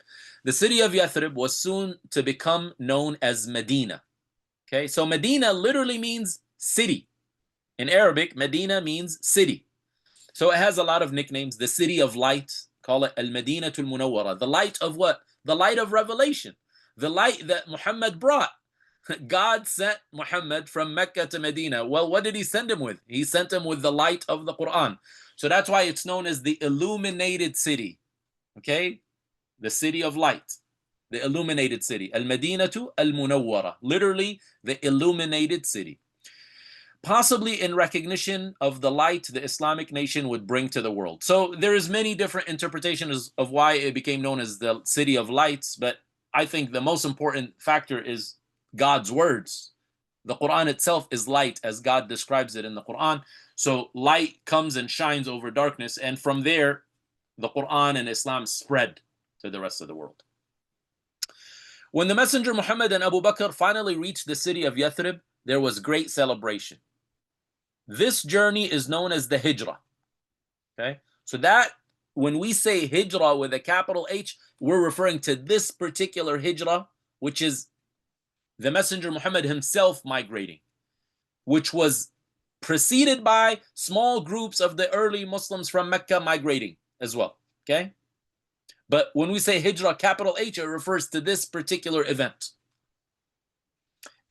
The city of Yathrib was soon to become known as Medina. Okay, so Medina literally means city. In Arabic, Medina means city. So it has a lot of nicknames. The city of light, call it Al-Madinatul Munawwara. The light of what? The light of revelation. The light that Muhammad brought. God sent Muhammad from Mecca to Medina. Well, what did he send him with? He sent him with the light of the Quran. So that's why it's known as the illuminated city. Okay? The city of light. The illuminated city. Al-Madinatu al-Munawwara. Literally, the illuminated city. Possibly in recognition of the light the Islamic nation would bring to the world. So there is many different interpretations of why it became known as the city of lights, but I think the most important factor is God's words. The Quran itself is light, as God describes it in the Quran. So light comes and shines over darkness, and from there, the Quran and Islam spread to the rest of the world. When the Messenger Muhammad and Abu Bakr finally reached the city of Yathrib, there was great celebration. This journey is known as the Hijrah. Okay, so that when we say Hijrah with a capital H, we're referring to this particular Hijrah, which is the Messenger Muhammad himself migrating, which was preceded by small groups of the early Muslims from Mecca migrating as well. Okay, but when we say Hijrah, capital H, it refers to this particular event,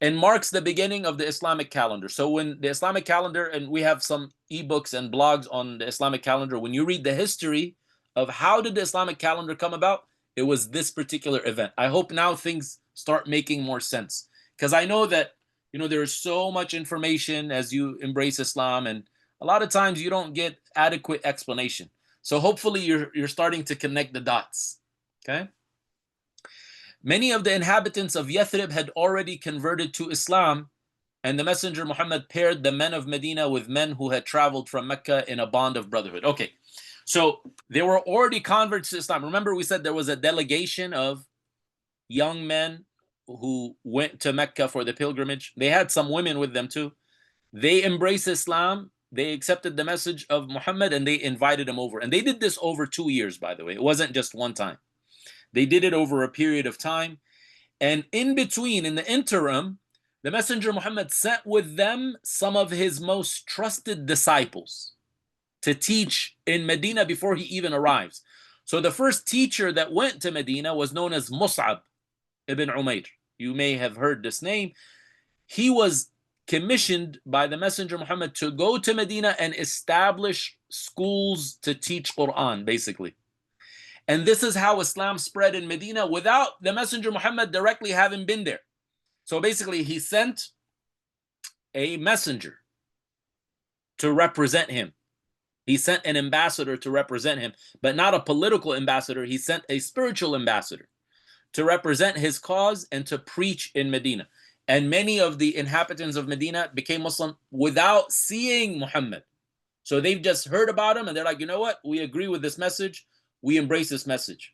and marks the beginning of the Islamic calendar. So when the Islamic calendar, and we have some ebooks and blogs on the Islamic calendar, when you read the history of how did the Islamic calendar come about, it was this particular event. I hope now things start making more sense, because I know that, you know, there's so much information as you embrace Islam, and a lot of times you don't get adequate explanation. So hopefully you're starting to connect the dots. Okay. Many of the inhabitants of Yathrib had already converted to Islam, and the Messenger Muhammad paired the men of Medina with men who had traveled from Mecca in a bond of brotherhood. Okay, so they were already converts to Islam. Remember, we said there was a delegation of young men who went to Mecca for the pilgrimage. They had some women with them too. They embraced Islam. They accepted the message of Muhammad, and they invited him over. And they did this over 2 years, by the way. It wasn't just one time. They did it over a period of time. And in between, in the interim, the Messenger Muhammad sent with them some of his most trusted disciples to teach in Medina before he even arrives. So the first teacher that went to Medina was known as Mus'ab ibn Umair. You may have heard this name. He was commissioned by the Messenger Muhammad to go to Medina and establish schools to teach Quran, basically. And this is how Islam spread in Medina without the Messenger Muhammad directly having been there. So basically, he sent a messenger to represent him. He sent an ambassador to represent him, but not a political ambassador. He sent a spiritual ambassador to represent his cause and to preach in Medina. And many of the inhabitants of Medina became Muslim without seeing Muhammad. So they've just heard about him and they're like, you know what? We agree with this message. We embrace this message.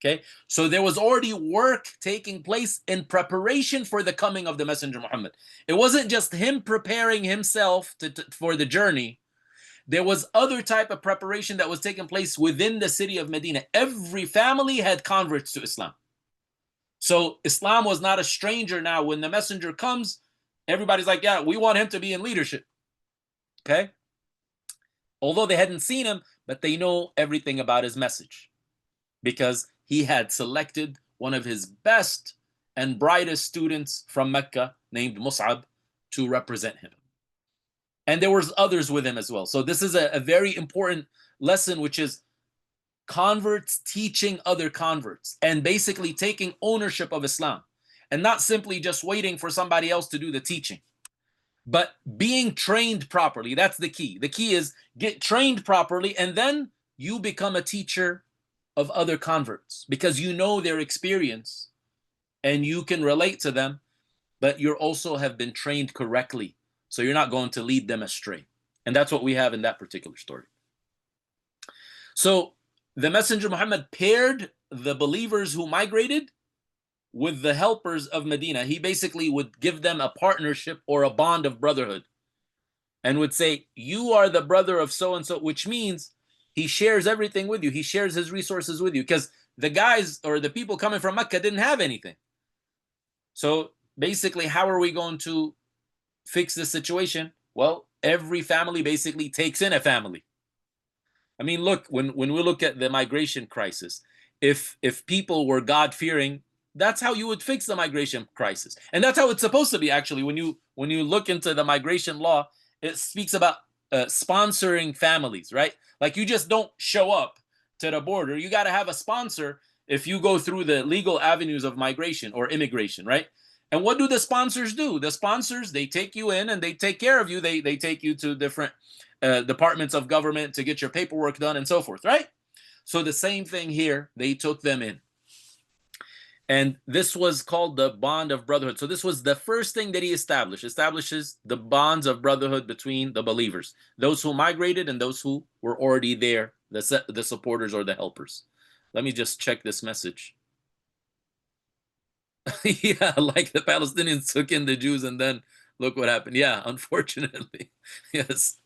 Okay. So there was already work taking place in preparation for the coming of the Messenger Muhammad. It wasn't just him preparing himself for the journey. There was other type of preparation that was taking place within the city of Medina. Every family had converts to Islam. So Islam was not a stranger now. When the messenger comes, everybody's like, yeah, we want him to be in leadership. Okay. Although they hadn't seen him, but they know everything about his message because he had selected one of his best and brightest students from Mecca named Mus'ab to represent him. And there was others with him as well. So this is a very important lesson, which is converts teaching other converts and basically taking ownership of Islam and not simply just waiting for somebody else to do the teaching, but being trained properly. That's the key. The key is get trained properly, and then you become a teacher of other converts because you know their experience and you can relate to them, but you also have been trained correctly. So you're not going to lead them astray. And that's what we have in that particular story. So the Messenger Muhammad paired the believers who migrated with the helpers of Medina. He basically would give them a partnership or a bond of brotherhood and would say, you are the brother of so-and-so, which means he shares everything with you. He shares his resources with you because the guys or the people coming from Mecca didn't have anything. So basically, how are we going to fix this situation? Well, every family basically takes in a family. I mean, look, when we look at the migration crisis, if people were God-fearing, that's how you would fix the migration crisis. And that's how it's supposed to be, actually. When you look into the migration law, it speaks about sponsoring families, right? Like you just don't show up to the border. You got to have a sponsor if you go through the legal avenues of migration or immigration, right? And what do the sponsors do? The sponsors, they take you in and they take care of you. They take you to different departments of government to get your paperwork done and so forth, right? So the same thing here, they took them in. And this was called the bond of brotherhood. So this was the first thing that he establishes the bonds of brotherhood between the believers, those who migrated and those who were already there, the supporters or the helpers. Let me just check this message. Yeah, like the Palestinians took in the Jews and then look what happened. Yeah, unfortunately. Yes.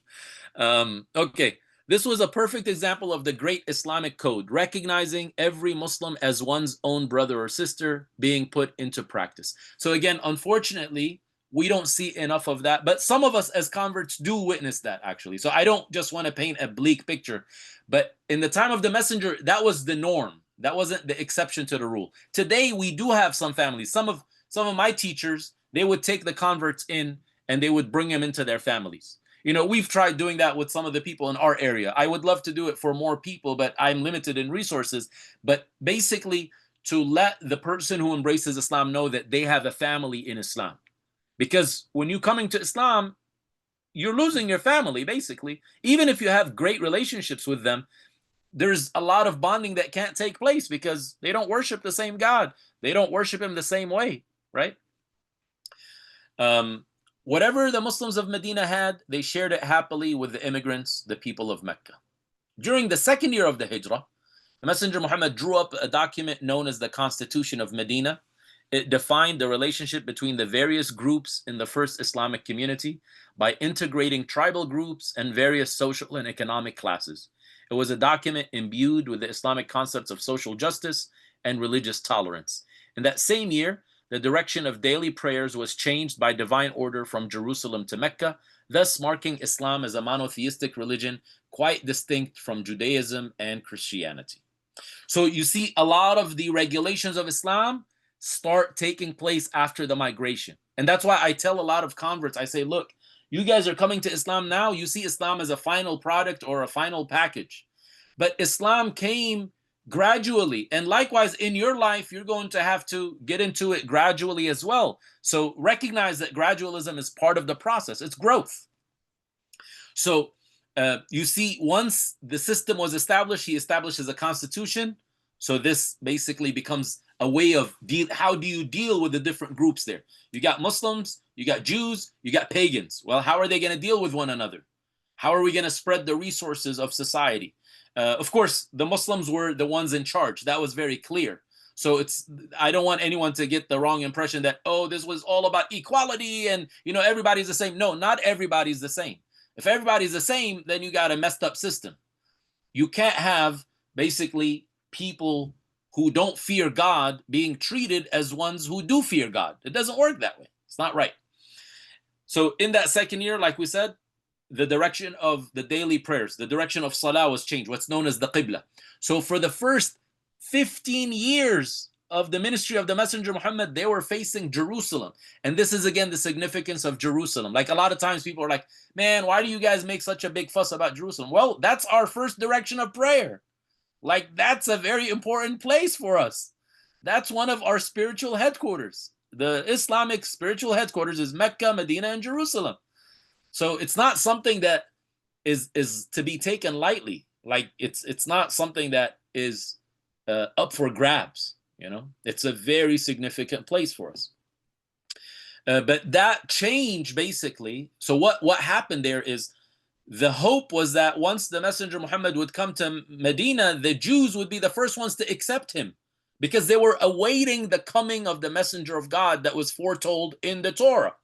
Okay. This was a perfect example of the great Islamic code, recognizing every Muslim as one's own brother or sister being put into practice. So again, unfortunately, we don't see enough of that, but some of us as converts do witness that, actually. So I don't just want to paint a bleak picture, but in the time of the messenger, that was the norm. That wasn't the exception to the rule. Today, we do have some families. Some of my teachers, they would take the converts in and they would bring them into their families. You know, we've tried doing that with some of the people in our area. I would love to do it for more people, but I'm limited in resources. But basically, to let the person who embraces Islam know that they have a family in Islam. Because when you're coming to Islam, you're losing your family, basically. Even if you have great relationships with them, there's a lot of bonding that can't take place because they don't worship the same God. They don't worship him the same way, right? Whatever the Muslims of Medina had, they shared it happily with the immigrants, the people of Mecca. During the second year of the Hijrah, the Messenger Muhammad drew up a document known as the Constitution of Medina. It defined the relationship between the various groups in the first Islamic community by integrating tribal groups and various social and economic classes. It was a document imbued with the Islamic concepts of social justice and religious tolerance. In that same year, the direction of daily prayers was changed by divine order from Jerusalem to Mecca, thus marking Islam as a monotheistic religion quite distinct from Judaism and Christianity. So you see a lot of the regulations of Islam start taking place after the migration. And that's why I tell a lot of converts, I say, look, you guys are coming to Islam now, you see Islam as a final product or a final package. But Islam came gradually. And likewise, in your life, you're going to have to get into it gradually as well. So recognize that gradualism is part of the process. It's growth. So you see, once the system was established, he establishes a constitution. So this basically becomes a way of how do you deal with the different groups there? You got Muslims, you got Jews, you got pagans. Well, how are they going to deal with one another? How are we going to spread the resources of society? Of course, the Muslims were the ones in charge. That was very clear. So I don't want anyone to get the wrong impression that, oh, this was all about equality and, everybody's the same. No, not everybody's the same. If everybody's the same, then you got a messed up system. You can't have basically people who don't fear God being treated as ones who do fear God. It doesn't work that way. It's not right. So in that second year, like we said, the direction of the daily prayers, the direction of Salah was changed, what's known as the Qibla. So for the first 15 years of the ministry of the Messenger Muhammad, they were facing Jerusalem. And this is, again, the significance of Jerusalem. Like a lot of times people are like, man, why do you guys make such a big fuss about Jerusalem? Well, that's our first direction of prayer. Like, that's a very important place for us. That's one of our spiritual headquarters. The Islamic spiritual headquarters is Mecca, Medina, and Jerusalem. So it's not something that is to be taken lightly. Like it's not something that is up for grabs. It's a very significant place for us. But that change basically. So what happened there is the hope was that once the Messenger Muhammad would come to Medina, the Jews would be the first ones to accept him because they were awaiting the coming of the Messenger of God that was foretold in the Torah.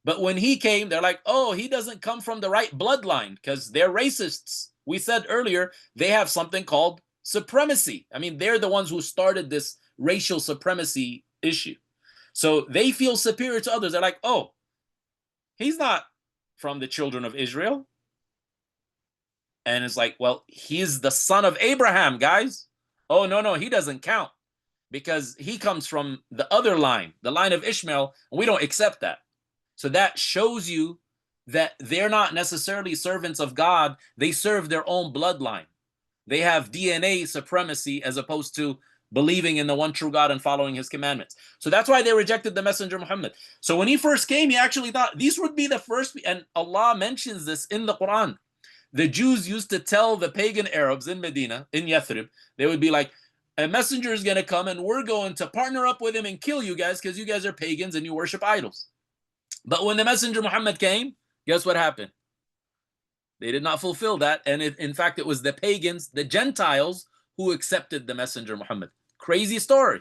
But when he came, they're like, oh, he doesn't come from the right bloodline because they're racists. We said earlier, they have something called supremacy. I mean, they're the ones who started this racial supremacy issue. So they feel superior to others. They're like, oh, he's not from the children of Israel. And it's like, well, he's the son of Abraham, guys. Oh, no, he doesn't count because he comes from the other line, the line of Ishmael, and we don't accept that. So that shows you that they're not necessarily servants of God. They serve their own bloodline. They have DNA supremacy as opposed to believing in the one true God and following his commandments. So that's why they rejected the Messenger Muhammad. So when he first came, he actually thought these would be the first, and Allah mentions this in the Quran. The Jews used to tell the pagan Arabs in Medina, in Yathrib, they would be like, a messenger is going to come and we're going to partner up with him and kill you guys because you guys are pagans and you worship idols. But when the Messenger Muhammad came, guess what happened? They did not fulfill that. And in fact, it was the pagans, the Gentiles, who accepted the Messenger Muhammad. Crazy story.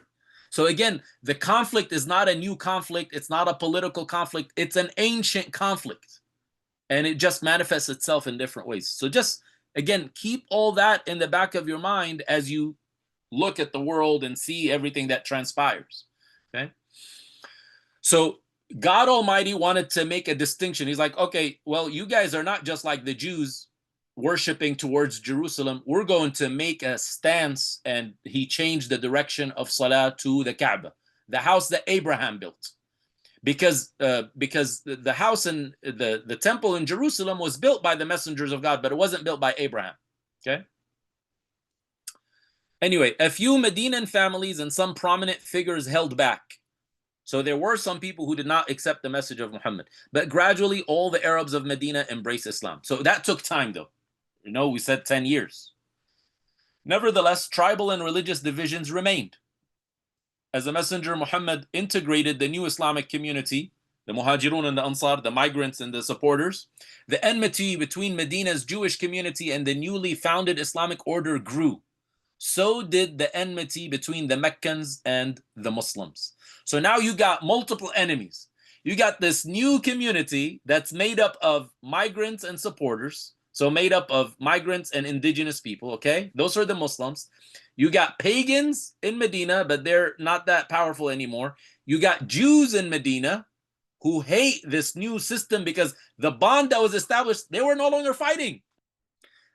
So again, the conflict is not a new conflict. It's not a political conflict. It's an ancient conflict. And it just manifests itself in different ways. So just, again, keep all that in the back of your mind as you look at the world and see everything that transpires. Okay? So God Almighty wanted to make a distinction. He's like, okay, well, you guys are not just like the Jews worshiping towards Jerusalem. We're going to make a stance. And he changed the direction of Salah to the Kaaba, the house that Abraham built. Because the house in the temple in Jerusalem was built by the messengers of God, but it wasn't built by Abraham. Okay. Anyway, a few Medinan families and some prominent figures held back. So there were some people who did not accept the message of Muhammad, but gradually all the Arabs of Medina embraced Islam. So that took time though. We said 10 years. Nevertheless, tribal and religious divisions remained. As the Messenger Muhammad integrated the new Islamic community, the Muhajirun and the Ansar, the migrants and the supporters, the enmity between Medina's Jewish community and the newly founded Islamic order grew. So did the enmity between the Meccans and the Muslims. So now you got multiple enemies. You got this new community that's made up of migrants and supporters. So made up of migrants and indigenous people, okay? Those are the Muslims. You got pagans in Medina, but they're not that powerful anymore. You got Jews in Medina who hate this new system because the bond that was established, they were no longer fighting.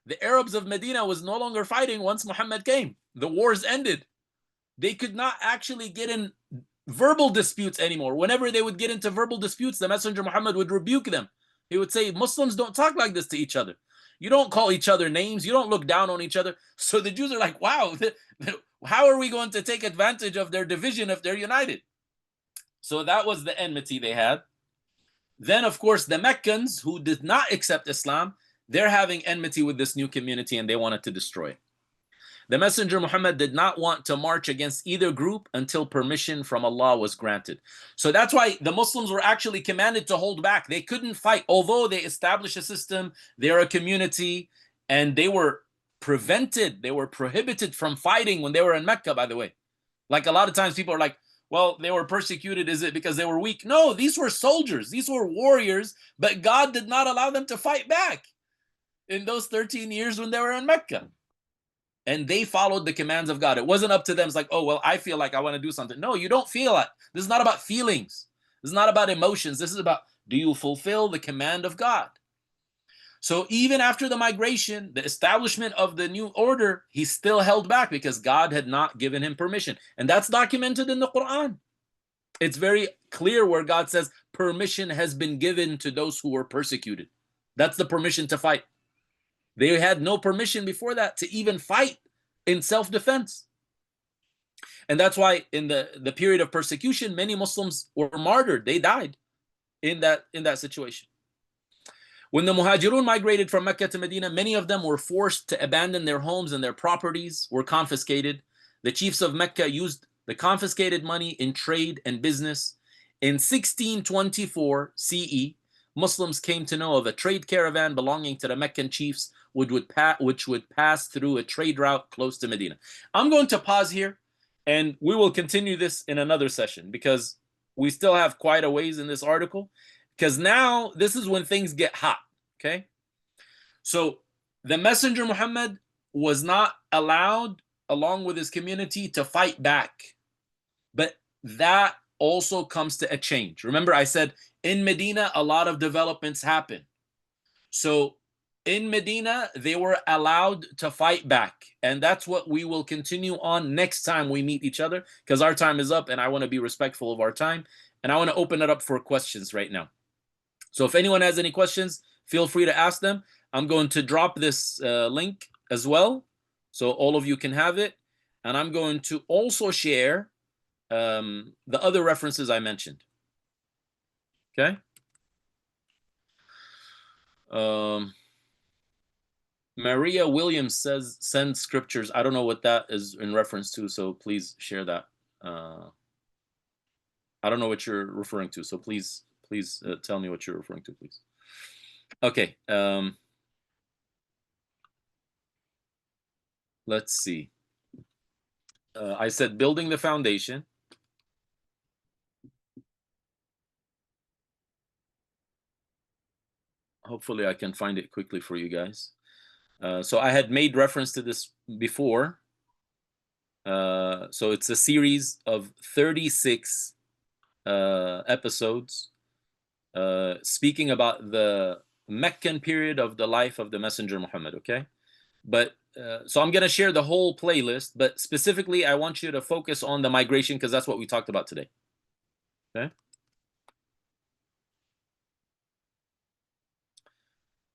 The Arabs of Medina was no longer fighting once Muhammad came. The wars ended. They could not actually get in verbal disputes anymore. Whenever they would get into verbal disputes, the Messenger Muhammad would rebuke them. He would say, Muslims don't talk like this to each other. You don't call each other names. You don't look down on each other. So the Jews are like, wow, how are we going to take advantage of their division if they're united? So that was the enmity they had. Then, of course, the Meccans who did not accept Islam, they're having enmity with this new community and they wanted to destroy it. The Messenger Muhammad did not want to march against either group until permission from Allah was granted. So that's why the Muslims were actually commanded to hold back. They couldn't fight. Although they established a system, they're a community, and they were prevented, they were prohibited from fighting when they were in Mecca, by the way. Like a lot of times people are like, well, they were persecuted. Is it because they were weak? No, these were soldiers. These were warriors, but God did not allow them to fight back in those 13 years when they were in Mecca. And they followed the commands of God. It wasn't up to them. It's like, oh, well, I feel like I want to do something. No, you don't feel it. This is not about feelings. This is not about emotions. This is about, do you fulfill the command of God? So even after the migration, the establishment of the new order, he still held back because God had not given him permission. And that's documented in the Quran. It's very clear where God says permission has been given to those who were persecuted. That's the permission to fight. They had no permission before that to even fight in self-defense. And that's why in the period of persecution, many Muslims were martyred. They died in that situation. When the Muhajirun migrated from Mecca to Medina, many of them were forced to abandon their homes and their properties were confiscated. The chiefs of Mecca used the confiscated money in trade and business. In 1624 CE, Muslims came to know of a trade caravan belonging to the Meccan chiefs, which would pass through a trade route close to Medina. I'm going to pause here, and we will continue this in another session because we still have quite a ways in this article, because now this is when things get hot, okay? So the Messenger Muhammad was not allowed, along with his community, to fight back. But that also comes to a change. Remember, I said in Medina, a lot of developments happen. So in Medina, they were allowed to fight back. And that's what we will continue on next time we meet each other, because our time is up and I want to be respectful of our time. And I want to open it up for questions right now. So if anyone has any questions, feel free to ask them. I'm going to drop this link as well, so all of you can have it. And I'm going to also share the other references I mentioned. Okay. Maria Williams says, send scriptures. I don't know what that is in reference to, so please share that. I don't know what you're referring to, so please tell me what you're referring to, please. Okay. Let's see. I said building the foundation. Hopefully I can find it quickly for you guys. So I had made reference to this before. So it's a series of 36 episodes speaking about the Meccan period of the life of the Messenger Muhammad, okay? But so I'm going to share the whole playlist, but specifically I want you to focus on the migration because that's what we talked about today. Okay?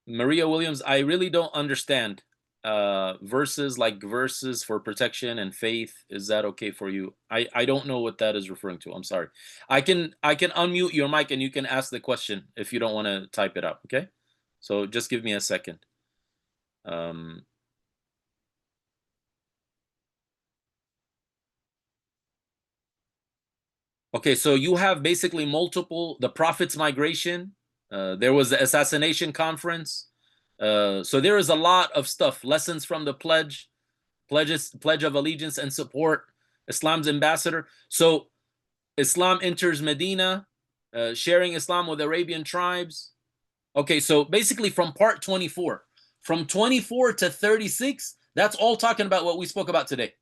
Maria Williams, I really don't understand verses for protection and faith. Is that okay for you? I don't know what that is referring to. I'm sorry. I can unmute your mic and you can ask the question if you don't want to type it out. Okay, so just give me a second. Okay, so you have basically the Prophet's migration. There was the assassination conference. So there is a lot of stuff. Lessons from the Pledge of Allegiance and Support, Islam's ambassador. So Islam enters Medina, sharing Islam with Arabian tribes. Okay, so basically from part 24, from 24 to 36, that's all talking about what we spoke about today.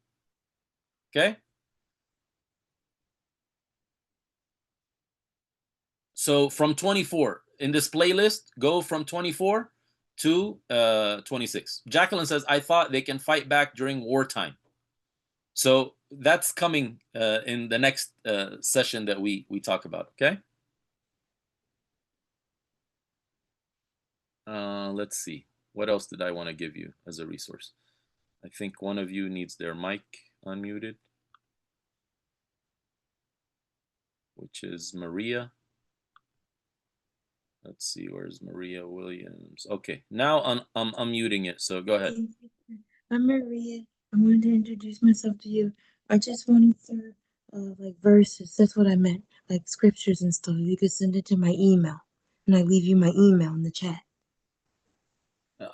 Okay? So from 24 in this playlist, go from 24 to 26. Jacqueline says, I thought they can fight back during wartime. So that's coming in the next session that we talk about. Okay. Let's see. What else did I want to give you as a resource? I think one of you needs their mic unmuted, which is Maria. Let's see, where's Maria Williams? Okay, now I'm unmuting it, so go ahead. I'm Maria. I wanted to introduce myself to you. I just wanted to, like verses. That's what I meant, like scriptures and stuff. You could send it to my email, and I leave you my email in the chat.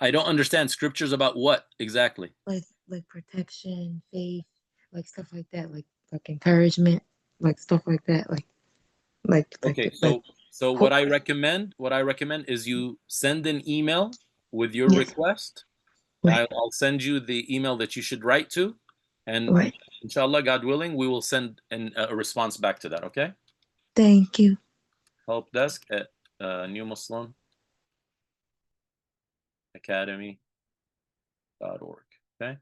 I don't understand scriptures about what exactly. Like protection, faith, like stuff like that. Like encouragement, like stuff like that. Okay, Like so hope. what I recommend is you send an email with your Yes. request. Right. I'll send you the email that you should write to, and Right. inshallah, God willing, we will send a response back to that. Okay. Thank you. Help desk at New Muslim Academy.org. Okay.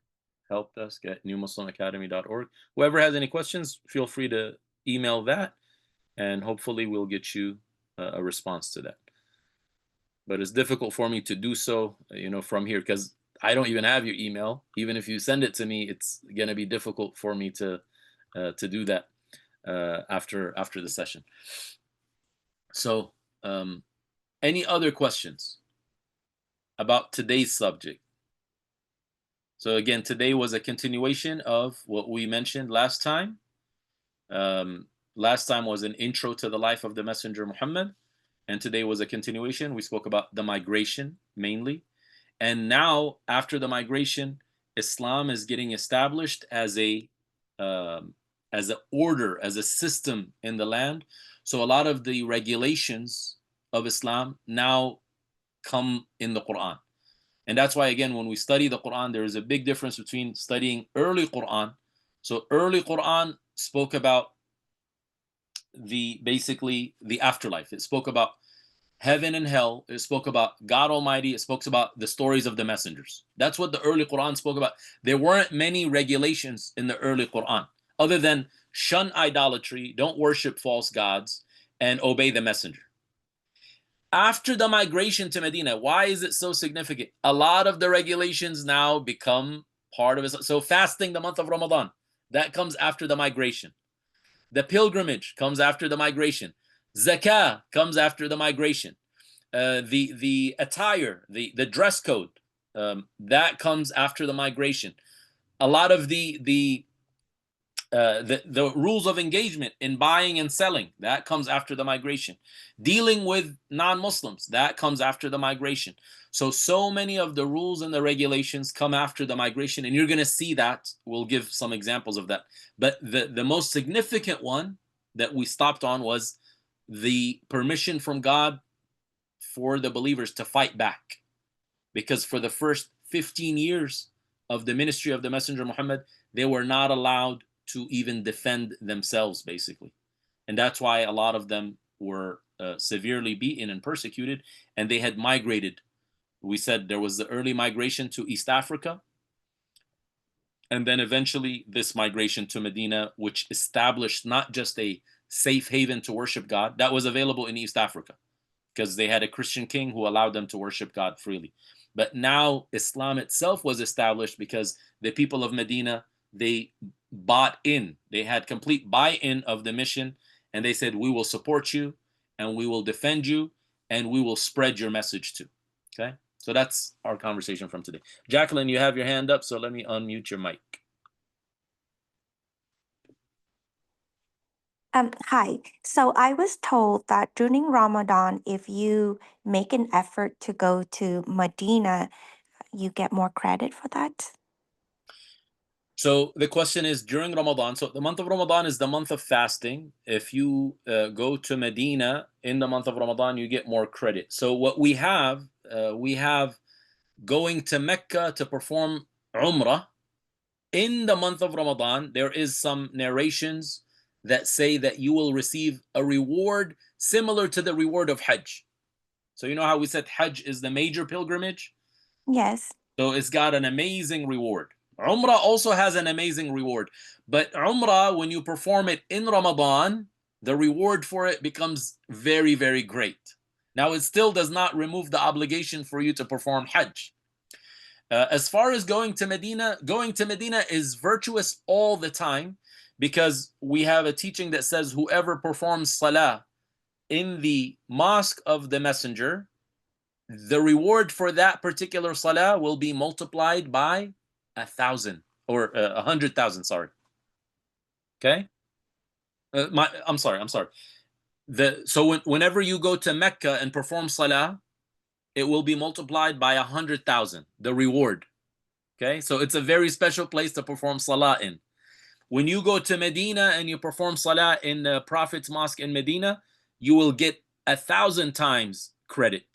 Help desk at newmuslimacademy.org. Whoever has any questions, feel free to email that, and hopefully we'll get you a response to that. But it's difficult for me to do so, from here, because I don't even have your email. Even if you send it to me, it's gonna be difficult for me to do that after the session. So, any other questions about today's subject? So again, today was a continuation of what we mentioned last time. Last time was an intro to the life of the Messenger Muhammad, and today was a continuation. We spoke about the migration mainly, and now after the migration, Islam is getting established as an order, as a system in the land. So a lot of the regulations of Islam now come in the Quran. And that's why, again, when we study the Quran, there is a big difference between studying early Quran. So early Quran spoke about basically the afterlife. It spoke about heaven and hell. It spoke about God Almighty. It spoke about the stories of the messengers. That's what the early Quran spoke about. There weren't many regulations in the early Quran other than shun idolatry, don't worship false gods, and obey the messenger. After the migration to Medina, why is it so significant? A lot of the regulations now become part of it. So fasting the month of Ramadan, that comes after the migration. The pilgrimage comes after the migration. Zakah comes after the migration. The attire, the dress code, that comes after the migration. A lot of the rules of engagement in buying and selling, that comes after the migration. Dealing with non-Muslims, that comes after the migration. So many of the rules and the regulations come after the migration, and you're going to see that. We'll give some examples of that. But the most significant one that we stopped on was the permission from God for the believers to fight back. Because for the first 15 years of the ministry of the Messenger Muhammad, they were not allowed to even defend themselves, basically. And that's why a lot of them were severely beaten and persecuted, and they had migrated. We said there was the early migration to East Africa, and then eventually this migration to Medina, which established not just a safe haven to worship God that was available in East Africa, because they had a Christian king who allowed them to worship God freely. But now Islam itself was established because the people of Medina, they bought in. They had complete buy-in of the mission, and they said, we will support you, and we will defend you, and we will spread your message too. Okay? So that's our conversation from today. Jacqueline, you have your hand up, so let me unmute your mic. Hi. So I was told that during Ramadan, if you make an effort to go to Medina, you get more credit for that. So the question is, during Ramadan, so the month of Ramadan is the month of fasting. If you go to Medina in the month of Ramadan, you get more credit. So what we have going to Mecca to perform Umrah in the month of Ramadan. There is some narrations that say that you will receive a reward similar to the reward of Hajj. So you know how we said Hajj is the major pilgrimage? Yes. So it's got an amazing reward. Umrah also has an amazing reward. But Umrah, when you perform it in Ramadan, the reward for it becomes very, very great. Now, it still does not remove the obligation for you to perform Hajj. As far as going to Medina is virtuous all the time, because we have a teaching that says whoever performs Salah in the mosque of the Messenger, the reward for that particular Salah will be multiplied by 1,000 or 100,000. Sorry. Okay. I'm sorry. So whenever you go to Mecca and perform Salah, it will be multiplied by 100,000, the reward. Okay, so it's a very special place to perform Salah in. When you go to Medina and you perform Salah in the Prophet's Mosque in Medina, you will get 1,000 times credit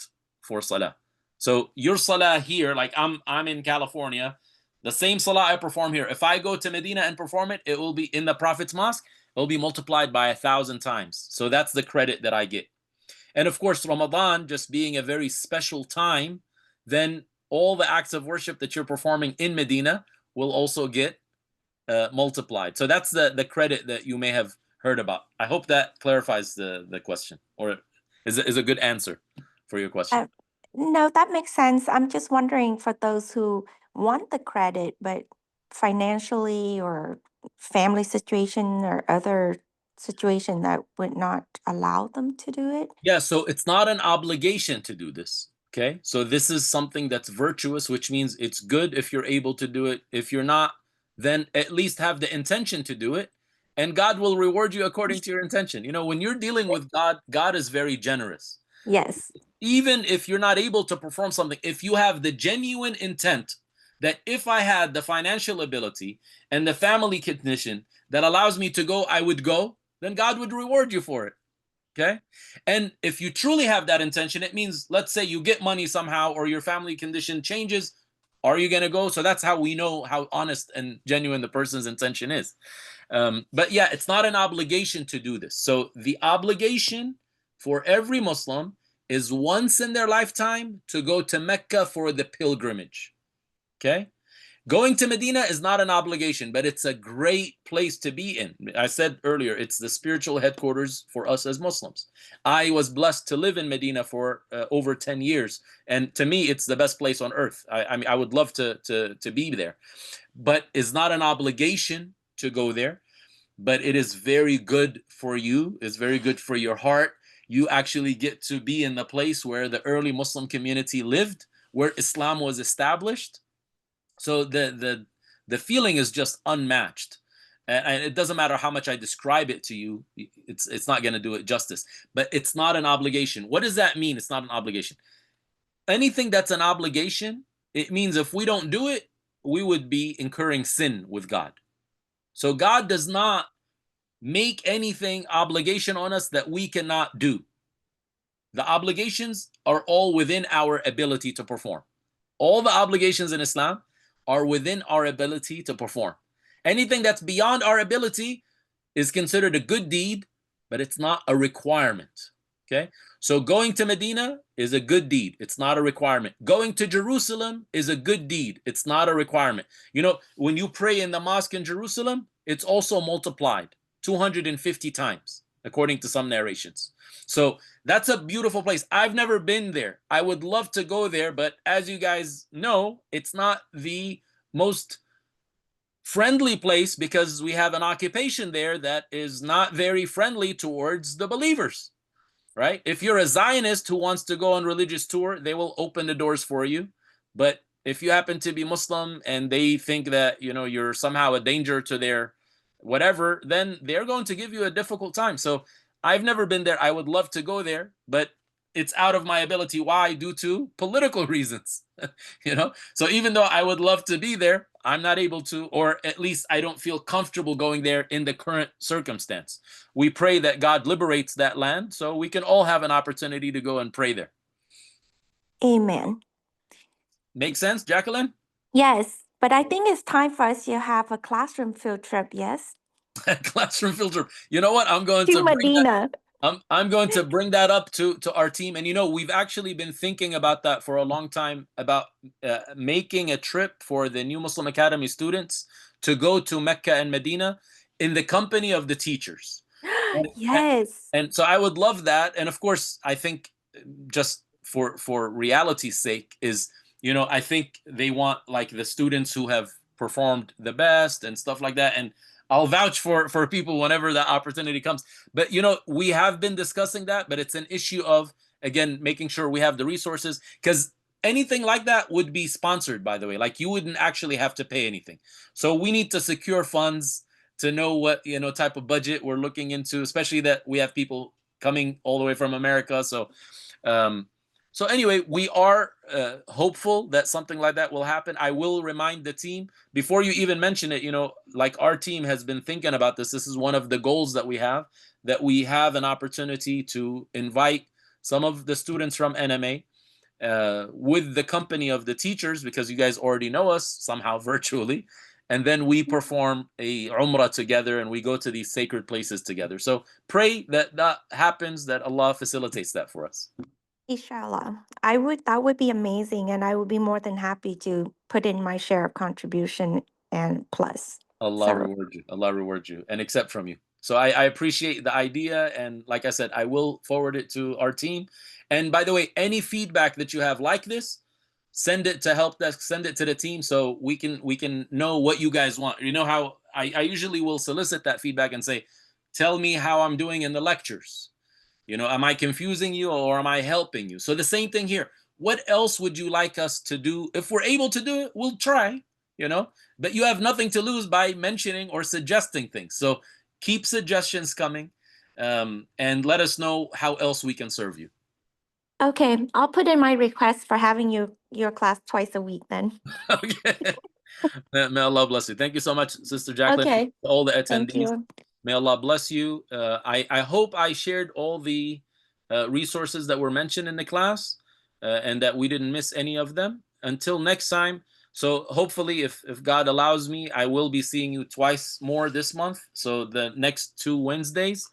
for Salah. So your Salah here, like I'm in California, the same Salah I perform here, if I go to Medina and perform it, it will be in the Prophet's Mosque, it will be multiplied by 1,000 times. So that's the credit that I get. And of course, Ramadan just being a very special time, then all the acts of worship that you're performing in Medina will also get multiplied. So that's the credit that you may have heard about. I hope that clarifies the question, or is a good answer for your question. No, that makes sense. I'm just wondering for those who want the credit, but financially or family situation or other situation that would not allow them to do it. Yeah, so it's not an obligation to do this. Okay, so this is something that's virtuous, which means it's good if you're able to do it. If you're not, then at least have the intention to do it, and God will reward you according to your intention. You know, when you're dealing with God, God is very generous. Yes. Even if you're not able to perform something, if you have the genuine intent that if I had the financial ability and the family condition that allows me to go, I would go, then God would reward you for it. Okay. And if you truly have that intention, it means, let's say you get money somehow or your family condition changes. Are you going to go? So that's how we know how honest and genuine the person's intention is. But yeah, it's not an obligation to do this. So the obligation for every Muslim is once in their lifetime to go to Mecca for the pilgrimage. Okay. Going to Medina is not an obligation, but it's a great place to be in. I said earlier, it's the spiritual headquarters for us as Muslims. I was blessed to live in Medina for over 10 years. And to me, it's the best place on earth. I mean, I would love to be there. But it's not an obligation to go there. But it is very good for you. It's very good for your heart. You actually get to be in the place where the early Muslim community lived, where Islam was established. So the feeling is just unmatched, and it doesn't matter how much I describe it to you, it's not going to do it justice. But it's not an obligation. What does that mean? It's not an obligation. Anything that's an obligation, it means if we don't do it, we would be incurring sin with God. So God does not make anything obligation on us that we cannot do. The obligations are all within our ability to perform. All the obligations in Islam are within our ability to perform. Anything that's beyond our ability is considered a good deed, but it's not a requirement. Okay? So going to Medina is a good deed. It's not a requirement. Going to Jerusalem is a good deed. It's not a requirement. You know, when you pray in the mosque in Jerusalem, it's also multiplied 250 times, according to some narrations. So that's a beautiful place. I've never been there. I would love to go there, but as you guys know, it's not the most friendly place because we have an occupation there that is not very friendly towards the believers, right? If you're a Zionist who wants to go on religious tour, they will open the doors for you. But if you happen to be Muslim and they think that, you know, you're somehow a danger to their whatever, then they're going to give you a difficult time. So I've never been there. I would love to go there, but it's out of my ability. Why? Due to political reasons. You know, so even though I would love to be there, I'm not able to, or at least I don't feel comfortable going there in the current circumstance. We pray that God liberates that land so we can all have an opportunity to go and pray there. Amen. Make sense, Jacqueline? Yes, but I think it's time for us to have a classroom field trip, yes? Classroom field trip. You know what? I'm going To to bring that. Medina. I'm going to bring that up to our team. And we've actually been thinking about that for a long time, about making a trip for the New Muslim Academy students to go to Mecca and Medina in the company of the teachers. And, Yes. and so I would love that. And of course, I think just for reality's sake is, I think they want like the students who have performed the best and stuff like that. And I'll vouch for people whenever that opportunity comes. But we have been discussing that, but it's an issue of, again, making sure we have the resources, because anything like that would be sponsored, by the way. Like, you wouldn't actually have to pay anything. So we need to secure funds to know what type of budget we're looking into, especially that we have people coming all the way from America. Um, so anyway, we are hopeful that something like that will happen. I will remind the team before you even mention it. Like, our team has been thinking about this. This is one of the goals that we have an opportunity to invite some of the students from NMA with the company of the teachers, because you guys already know us somehow virtually. And then we perform a Umrah together and we go to these sacred places together. So pray that that happens, that Allah facilitates that for us. Inshallah. That would be amazing, and I would be more than happy to put in my share of contribution and plus. Allah So, reward you. Allah reward you and accept from you. So I appreciate the idea. And like I said, I will forward it to our team. And by the way, any feedback that you have like this, send it to help desk, send it to the team, so we can know what you guys want. You know how I usually will solicit that feedback and say, tell me how I'm doing in the lectures. Am I confusing you or am I helping you? So the same thing here. What else would you like us to do? If we're able to do it, we'll try, but you have nothing to lose by mentioning or suggesting things. So keep suggestions coming, and let us know how else we can serve you. okay, I'll put in my request for having your class twice a week then. Okay. May Allah bless you. Thank you so much, Sister Jacqueline, Okay, to all the thank attendees. you. May Allah bless you. I hope I shared all the resources that were mentioned in the class, and that we didn't miss any of them. Until next time. So hopefully, if God allows me, I will be seeing you twice more this month. So the next 2 Wednesdays.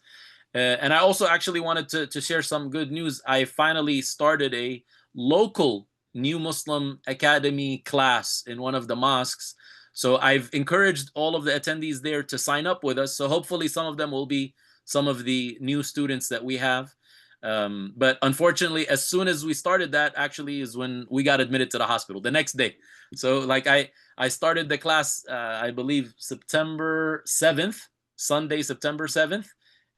And I also actually wanted to share some good news. I finally started a local New Muslim Academy class in one of the mosques. So I've encouraged all of the attendees there to sign up with us. So hopefully some of them will be some of the new students that we have. But unfortunately, as soon as we started, that actually is when we got admitted to the hospital the next day. So like I started the class, I believe September 7th, Sunday, September 7th.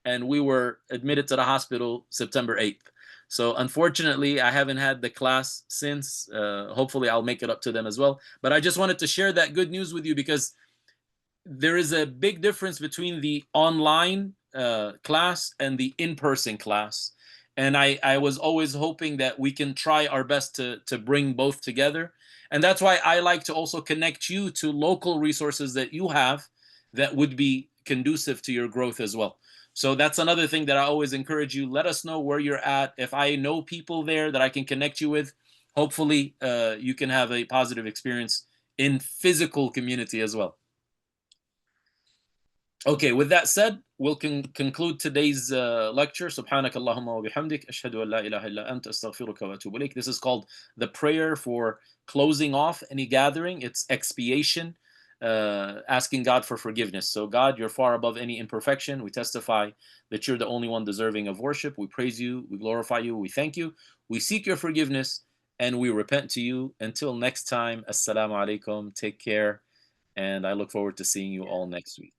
And we were admitted to the hospital September 8th. So unfortunately, I haven't had the class since. Hopefully, I'll make it up to them as well. But I just wanted to share that good news with you, because there is a big difference between the online class and the in-person class. And I was always hoping that we can try our best to bring both together. And that's why I like to also connect you to local resources that you have that would be conducive to your growth as well. So that's another thing that I always encourage you. Let us know where you're at. If I know people there that I can connect you with, hopefully you can have a positive experience in physical community as well. Okay, with that said, we'll conclude today's lecture. Subhanakallahumma wa bihamdik, ashhadu an la ilaha illa anta, astaghfiruka wa atubu ilaik. This is called the prayer for closing off any gathering. It's expiation, asking God for forgiveness. So God, you're far above any imperfection. We testify that you're the only one deserving of worship. We praise you, we glorify you, we thank you. We seek your forgiveness, and we repent to you. Until next time, assalamu alaikum, take care, and I look forward to seeing you all next week.